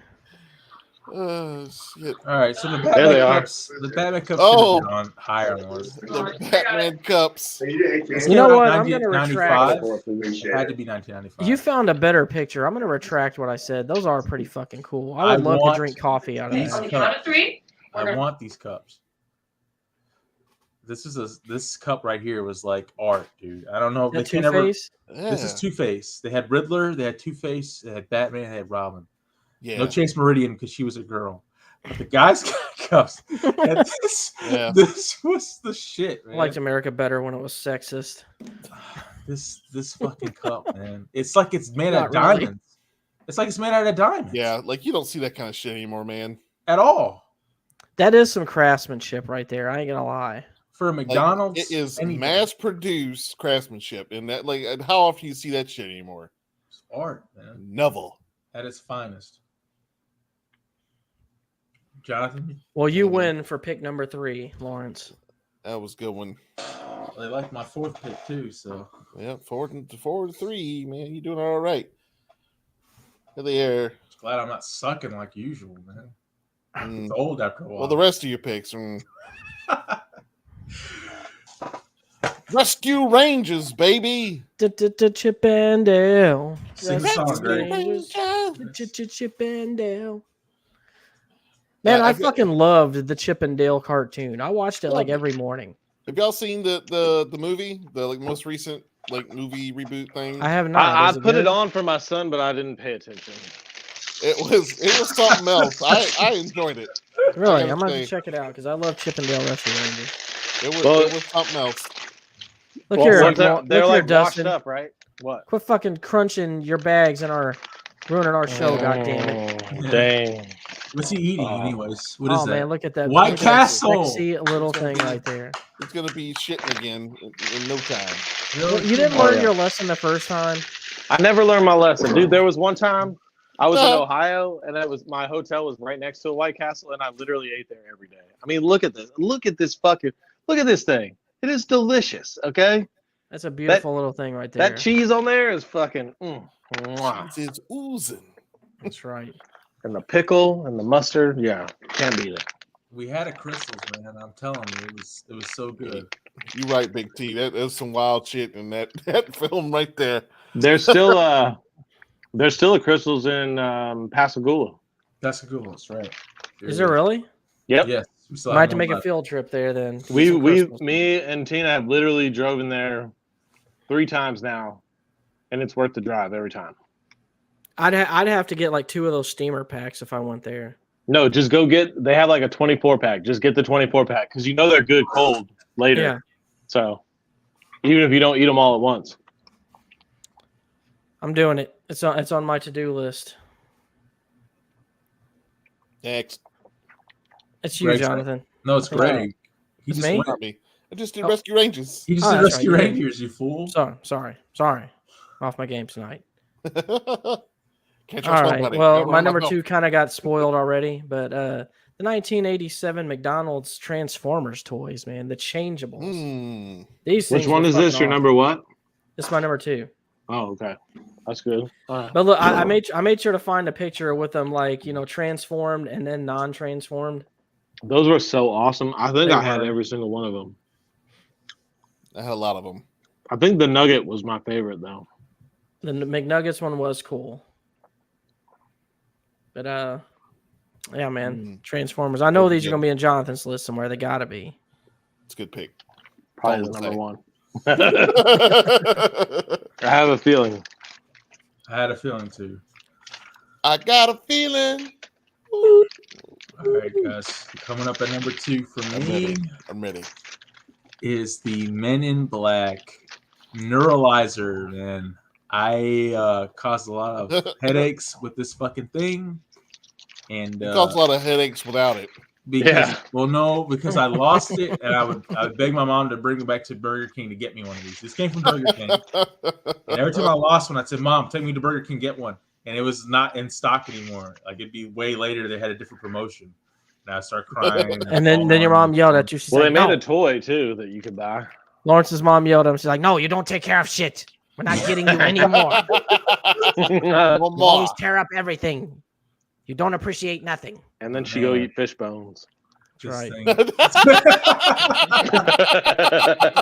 Shit. All right, so the There they are. Batman cups Oh. should have been on higher on the list. The Batman cups. You know what? I'm gonna retract. 1995. It had to be 1995. You found a better picture. I'm gonna retract what I said. Those are pretty fucking cool. I would love to drink coffee out of these that. cups. I want these cups. This cup right here was like art, dude. I don't know if That they can ever. Two-Face? This is Two-Face. They had Riddler, they had Two-Face, they had Batman, they had Robin. Yeah. No Chase Meridian because she was a girl. But the guys got cups. And this was the shit, man. I liked America better when it was sexist. This fucking cup, man. It's like it's made out of Not really. diamonds. It's like it's made out of diamonds. Yeah, like you don't see that kind of shit anymore, man. At all. That is some craftsmanship right there. I ain't gonna lie. For a McDonald's, it is anything. mass-produced craftsmanship, and that like how often you see that shit anymore? It's art, man. Novel. At its finest. Jonathan? Well, you win for pick number 3, Lawrence. That was a good one. They like my 4th pick too, so Yeah, 4-3, man. You doing all right? Here they are. glad I'm not sucking like usual, man. Mm. It's old after a while. Well, the rest of your picks. Rescue Rangers, baby. Chip and Dale. Sing the song, Greg. Chip and Dale. Man, I fucking loved the Chip and Dale cartoon. I watched it like every morning. Have y'all seen the movie, the like most recent like movie reboot thing? I have not. I put it on for my son, but I didn't pay attention. It was something else. I enjoyed it. Really, I'm gonna check it out because I love Chip and Dale Rescue Rangers. It was something else. Look here, they're like Dustin. washed up, right? What? Quit fucking crunching your bags and ruining our show. God damn it! Dang. What's he eating, anyways? What is that? Man, look at that White look at that Castle. sexy little thing right there. It's gonna be shitting again in no time. You didn't learn your lesson the first time. I never learned my lesson, dude. There was one time I was in Ohio, and my hotel was right next to a White Castle, and I literally ate there every day. I mean, look at this. Look at this thing. It is delicious. Okay. That's a beautiful little thing right there. That cheese on there is fucking. Mwah. It's oozing. That's right. And the pickle and the mustard, yeah, can't beat it. We had a Crystals, man. I'm telling you, it was so good. You're right, Big T. There's some wild shit in that film right there. There's still a Crystals in Pascagoula. Pascagoula, that's right. Is there really? Yep. Yes. We might have to make a field trip there then. Me and Tina have literally driven there 3 times now, and it's worth the drive every time. I'd have to get like 2 of those steamer packs if I went there. No, just go they have like a 24-pack. Just get the 24-pack because you know they're good cold later. Yeah. So even if you don't eat them all at once. I'm doing it. It's on my to-do list. Next. It's you, Greg's Jonathan. No, it's Greg. He It's just me? went. Not me. I just did Rescue Rangers. He just Oh, did that's Rescue right. Rangers, you fool. Sorry. Off my game tonight. Can't All trust right. nobody. Well, Don't my run number mouth. 2 kind of got spoiled already, but the 1987 McDonald's Transformers toys, man, the changeables. Mm. These Which things one were is this? fucking Your awesome. number what? This is my number 2. Oh, okay. That's good. But look, I made sure to find a picture with them, like, transformed and then non-transformed. Those were so awesome. I think They I had were. every single one of them. I had a lot of them. I think the Nugget was my favorite though. The McNuggets one was cool. But yeah, man, Transformers. I know these are gonna be in Jonathan's list somewhere. They gotta be. It's a good pick. Probably All the I'm number saying. one. I have a feeling. I had a feeling too. I got a feeling. All right, guys. Coming up at number 2 for me I'm ready. is the Men in Black Neuralizer, man. I caused a lot of headaches with this fucking thing. And You caused a lot of headaches without it. Because I lost it, and I would beg my mom to bring it back to Burger King to get me one of these. This came from Burger King, and every time I lost one, I'd say, "Mom, take me to Burger King, get one." And it was not in stock anymore. Like it'd be way later. They had a different promotion, and I start crying. And then your mom yelled at you. She's Well, like, they made no. a toy too that you could buy. Lawrence's mom yelled at him. She's like, "No, you don't take care of shit. We're not getting you anymore. One You more. always tear up everything. You don't appreciate nothing. And then she go eat fish bones. This Right. thing-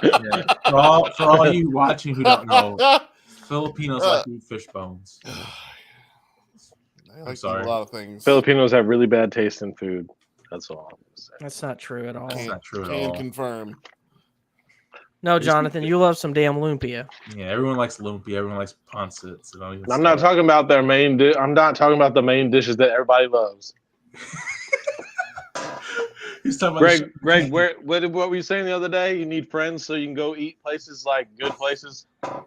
Yeah. For all you watching who don't know, Filipinos like to eat fish bones. I like sorry. a lot of things. Filipinos have really bad taste in food. That's all I'm gonna say. That's not true at all. That's not true at Can all. confirm. No, Jonathan, you love some damn lumpia. Yeah, everyone likes lumpia. Everyone likes pancits. I'm not talking about their main. I'm not talking about the main dishes that everybody loves. He's talking about Greg, what were you saying the other day? You need friends so you can go eat places like good places. I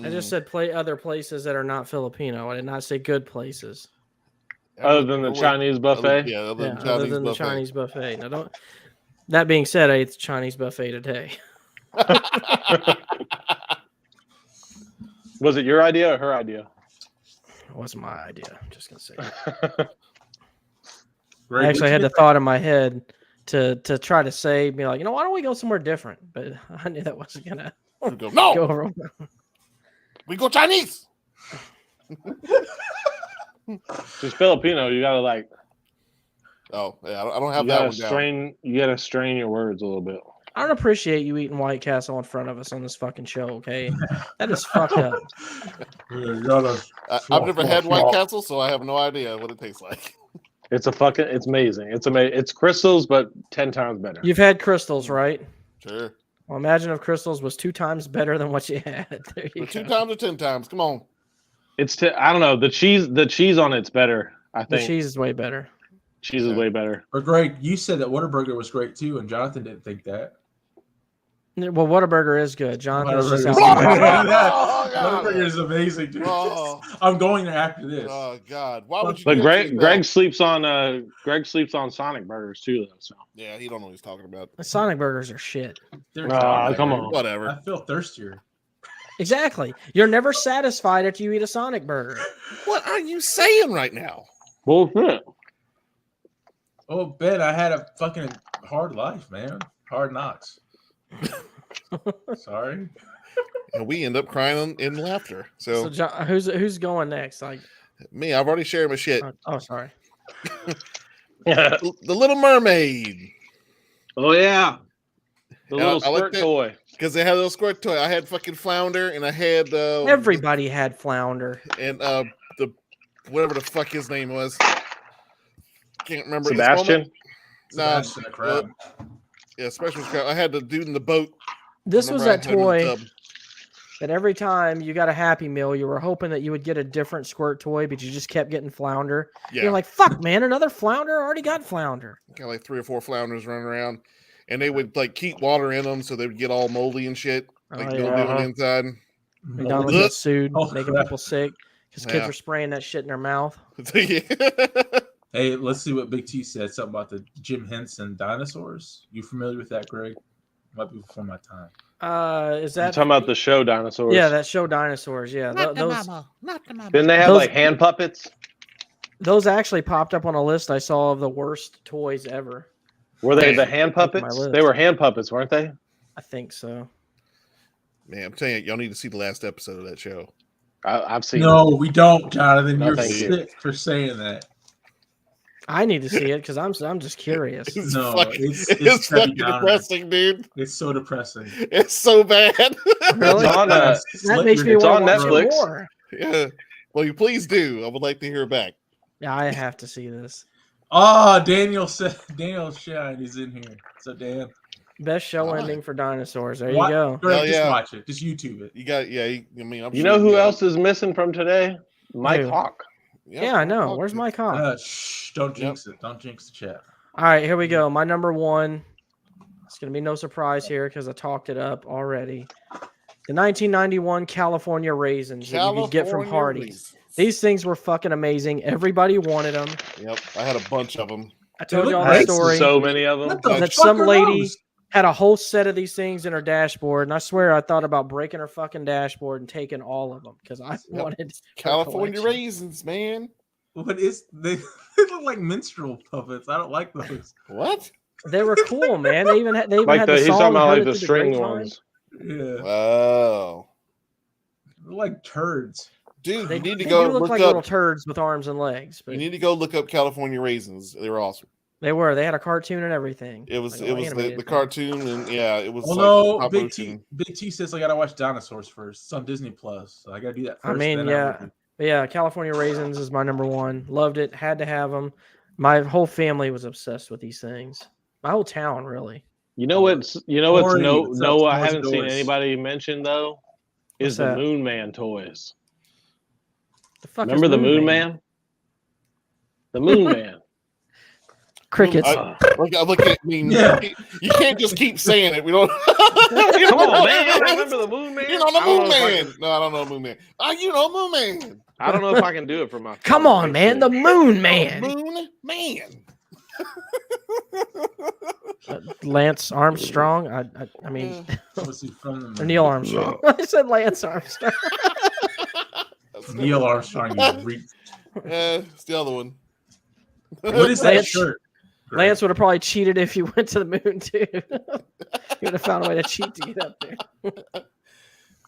just said other places that are not Filipino. I did not say good places. Other than the Chinese buffet? Other than the Chinese buffet. Now, don't. That being said, I ate the Chinese buffet today. Was it your idea or her idea? It wasn't my idea. I'm just gonna say. Greg, I actually had the thought in my head to try to say, be like, why don't we go somewhere different? But I knew that wasn't gonna No, go over. we go Chinese. She's Filipino. You gotta like. Oh yeah, I don't have that one down. You gotta strain your words a little bit. I don't appreciate you eating White Castle in front of us on this fucking show. Okay, that is fucked up. I've never had White Castle, so I have no idea what it tastes like. It's amazing. It's amazing. It's crystals, but 10 times better. You've had crystals, right? Sure. Well, imagine if crystals was 2 times better than what you had. There you go. 2 times or 10 times. Come on. I don't know. The cheese on it's better. I think the cheese is way better. Cheese is way better. Or Greg, you said that Whataburger was great too, and Jonathan didn't think that. Well, Whataburger is good. Jonathan's just Whataburger is amazing, dude. Oh. I'm going there after this. Oh God! Why would you? But Greg sleeps on Sonic burgers too, though. So yeah, he don't know what he's talking about. The Sonic burgers are shit. Come on, whatever. I feel thirstier. Exactly. You're never satisfied after you eat a Sonic burger. What are you saying right now? Bullshit. Oh, Ben, I had a fucking hard life, man. Hard knocks. Sorry. And we end up crying in laughter. So John, who's going next? Like me, I've already shared my shit. Oh, sorry. The Little Mermaid. Oh yeah, the little squirt toy. Because they had a little squirt toy. I had fucking Flounder, and I had everybody had Flounder, and the whatever the fuck his name was. Can't remember. Sebastian. Sebastian the crab. Yeah, Sebastian crab. I had the dude in the boat. This was that toy that every time you got a Happy Meal, you were hoping that you would get a different squirt toy, but you just kept getting Flounder. Yeah. You're like, fuck, man, another Flounder? I already got Flounder. Got like 3 or 4 Flounders running around, and they would like keep water in them so they would get all moldy and shit. Like mildew inside. McDonald's got sued, making people sick because kids were spraying that shit in their mouth. Hey, let's see what Big T said. Something about the Jim Henson dinosaurs. You familiar with that, Greg? Might be before my time. Is that you're talking about the show Dinosaurs? Yeah, that show Dinosaurs. Yeah, not the mama. Didn't they have like hand puppets? Those actually popped up on a list I saw of the worst toys ever. Were they the hand puppets? They were hand puppets, weren't they? I think so. Man, I'm telling you, y'all need to see the last episode of that show. I've seen. No, we don't, Jonathan. No, You're sick for saying that. I need to see it because I'm just curious. It's fucking depressing, dude. It's so depressing. It's so bad. Really? That makes me want to watch it more. Yeah. Well, you please do. I would like to hear back. Yeah, I have to see this. Oh, Daniel Shine is in here. So Dan. Best show ending for dinosaurs. There you go. Just watch it. Just YouTube it. You got you know who else is missing from today? Mike Hawk. Yeah, I know. Where's Mike Hawk? Don't jinx it. Don't jinx the chat. All right, here we go. My number one. It's going to be no surprise here because I talked it up already. The 1991 California Raisins that you could get from Hardee's. These things were fucking amazing. Everybody wanted them. Yep, I had a bunch of them. I told y'all the story. So many of them. That some lady had a whole set of these things in her dashboard, and I swear I thought about breaking her fucking dashboard and taking all of them because I wanted California Raisins, man. What is they look like minstrel puppets. I don't like those. What? They were cool, man. They even had the he's song. talking about like the string ones. Yeah. Oh. They're like turds. Dude, They you need to do go look look like up. little turds with arms and legs. You But need to go look up California Raisins. They were awesome. they were. They had a cartoon and everything. It was Like a little the animated thing. cartoon, and yeah, it was Oh like no, stop Big motion. T says I gotta watch Dinosaurs first. It's on Disney Plus, so I gotta do that first. I mean, then yeah. But yeah, California Raisins is my number one. Loved it. Had to have them. My whole family was obsessed with these things. My whole town, really. You know what's Corey, no what's up? no I Close haven't the seen doors. anybody mention though What's is the that? Moon Man toys. The fuck Remember is the Moon Man? The Moon Man. Crickets. Look at me. Yeah. You can't just keep saying it. We don't. Come on, man! You don't remember the Moon Man? You know the I don't Moon know if I Man. No, I don't know Moon Man. You know Moon Man. I don't know if I can do it for my. Come on, man. The Moon Man. Moon Man. Lance Armstrong. I mean, Was he from or Neil Armstrong. I said Lance Armstrong. Neil Armstrong. It's the other one. What is that Lance- shirt? Lance would have probably cheated if he went to the moon too. He would have found a way to cheat to get up there.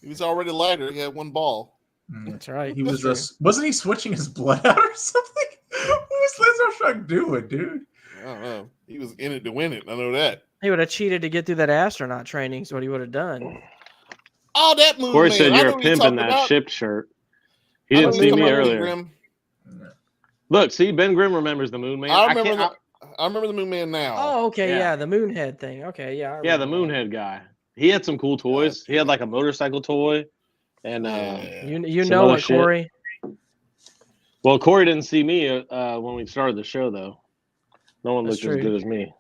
He was already lighter. He had one ball. That's right. He was That's true. wasn't he switching his blood out or something? What was Lance Armstrong doing, dude? I don't know. He was in it to win it. I know that. He would have cheated to get through that astronaut training. Is what he would have done. Oh, that Moon Corey Man. said I you're know a what you're pimp in talking that about. ship shirt. He I didn't know see you're me talking about earlier. Grim. Look, see, Ben Grimm remembers the Moon Man. I remember the Moon Man now. Oh, okay, Yeah. yeah, the Moonhead thing. Okay, yeah. I Yeah, the remember that. Moonhead guy. He had some cool toys. He had like a motorcycle toy, and Yeah. You some know other it, shit. Corey. well, Corey didn't see me when we started the show though. No one That's looked as true. good as me.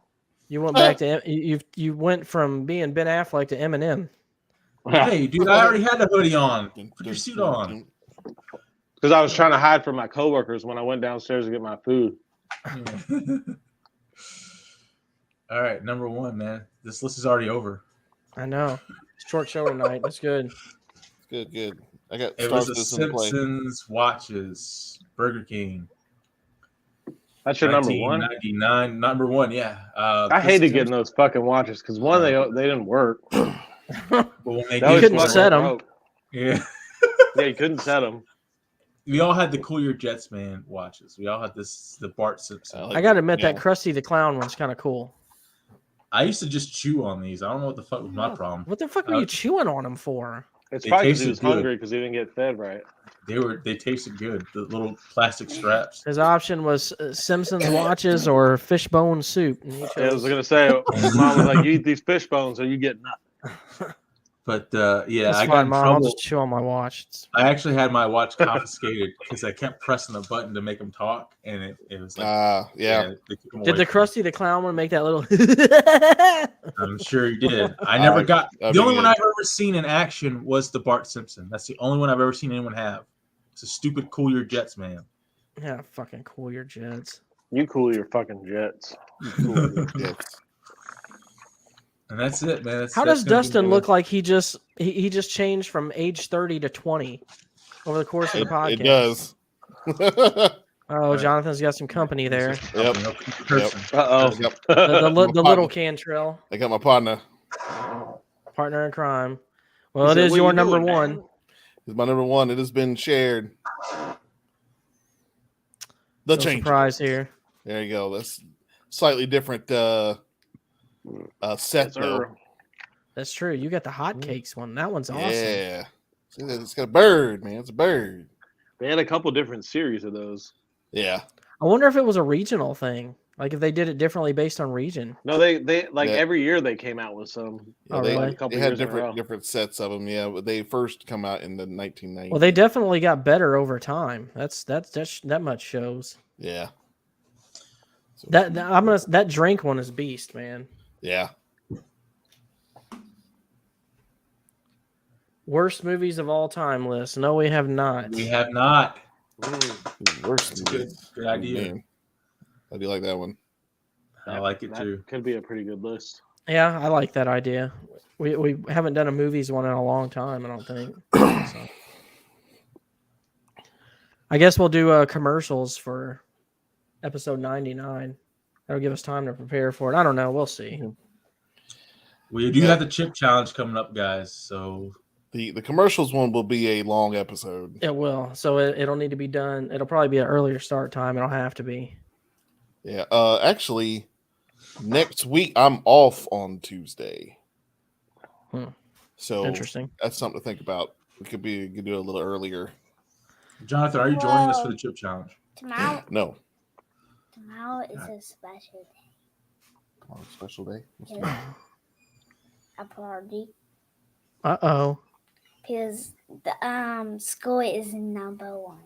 You went back to you went from being Ben Affleck to Eminem. Hey, dude, I already had the hoodie on. Put your suit on. Because I was trying to hide from my coworkers when I went downstairs to get my food. All right, number one, man. This list is already over. I know. Short show tonight. That's good. Good. I got It Star was the Citizen to play. Simpsons watches, Burger King. That's your number one. 1999, number one, yeah. I hated getting those fucking watches because one, they didn't work. But when they That did was couldn't work, set 'em. broke. Yeah. Yeah, you couldn't set them. We all had the Cool Your Jets man watches. We all had the Bart Simpson. I like I gotta admit Yeah. that Krusty the Clown one's kind of cool. I used to just chew on these. I don't know what the fuck was my problem. What the fuck were you chewing on them for? It's They probably because he tasted was good. hungry because he didn't get fed right. They tasted good. The little plastic straps. His option was Simpsons watches or fishbone soup. And he Yeah, I was chose- gonna say, Mom was like, "You eat these fish bones, or you get nothing." But yeah, That's I fine, got in Mom. I'll trouble. just chew on my watch. I actually had my watch confiscated because I kept pressing the button to make them talk, and it was like, Yeah. they took 'em Did away the from me. Krusty the Clown one make that little? I'm sure he did. I never got that'd the be only one good. I've ever seen in action was the Bart Simpson. That's the only one I've ever seen anyone have. It's a stupid Cool Your Jets man. Yeah, fucking cool your jets. You cool your fucking jets. Yes. And that's it, man. How does Dustin look like he just changed from age 30 to 20 over the course of the podcast? It does. Oh, Jonathan's got some company there. Yep. Uh I got, The my little partner. Cantrell, I got my partner. partner in crime. Well, He it said, is "What your you number doing, one. man?" It's my number one. It has been shared. The No change. surprise here. There you go. That's slightly different set Yes, though. sir. That's true. You got the hotcakes one. That one's awesome. Yeah. See that? It's got a bird, man. It's a bird. They had a couple different series of those. Yeah. I wonder if it was a regional thing. Like if they did it differently based on region. No, they like Yeah. every year they came out with some. Yeah, Oh, they, really? A couple they had years in a row. different sets of them. Yeah, but they first come out in the 1990s. Well, they definitely got better over time. That much shows. Yeah. So, That drink one is beast, man. yeah. Worst movies of all time list. No, we have not. We have not. Worst That's a good movies. idea. Man. I do like that one. I like it That too. could be a pretty good list. Yeah, I like that idea. We haven't done a movies one in a long time, I don't think. So. I guess we'll do commercials for episode 99. That'll give us time to prepare for it. I don't know. We'll see. We do have the chip challenge coming up, guys. So The commercials one will be a long episode. It will. So it'll need to be done. It'll probably be an earlier start time. It'll have to be. Yeah. Actually, next week I'm off on Tuesday. So Interesting. That's something to think about. We could do it a little earlier. Jonathan, are you joining us for the chip challenge? Tomorrow No. is a special day. Tomorrow's a special day. Yeah. A party. Uh-oh. Because the school is number 1.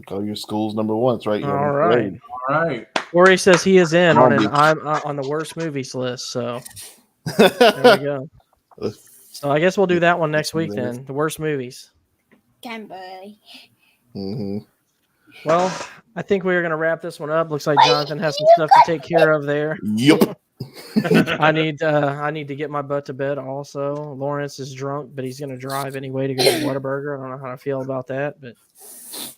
Oh, your school's number 1. That's right. You're All in right. grade. All right. Corey says he is in Come on on, an I'm on the worst movies list. So there we go. So I guess we'll do that one next week then. The worst movies. Kimberly. Mm-hmm. Well, I think we're gonna wrap this one up. Looks like Jonathan has some stuff to take care of there. Yep. I need to get my butt to bed also. Lawrence is drunk, but he's gonna drive anyway to go to Whataburger. I don't know how to feel about that, but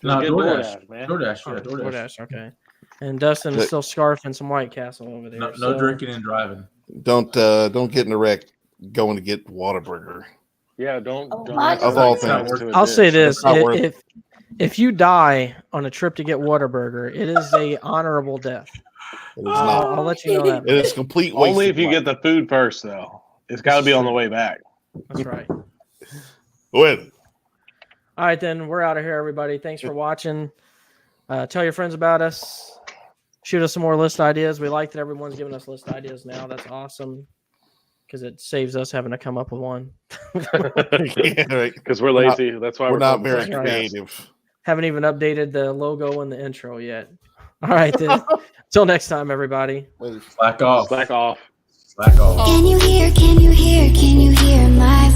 No, Good DoorDash. man. DoorDash, yeah, oh, DoorDash. DoorDash, okay. And Dustin is still scarfing some White Castle over there. No so- drinking and driving. Don't get in a wreck going to get Whataburger. Yeah, don't. Oh, don't my act Of like all it's things. not worth it. I'll say this: It's not worth if you die on a trip to get Whataburger, it is a honorable death. It is not. I'll let you know that. It is complete waste. Only of if you life. get the food first, though. It's got to be on the way back. That's right. Go ahead. All right, then we're out of here, everybody. Thanks for watching. Tell your friends about us. Shoot us some more list ideas. We like that everyone's giving us list ideas now. That's awesome because it saves us having to come up with one. Yeah, right. Because we're lazy. That's why We're not called very Slackercast. creative. Haven't even updated the logo and the intro yet. All right, then. Till next time, everybody. Later. Slack off. Slack off. Slack off. Can you hear, can you hear, can you hear my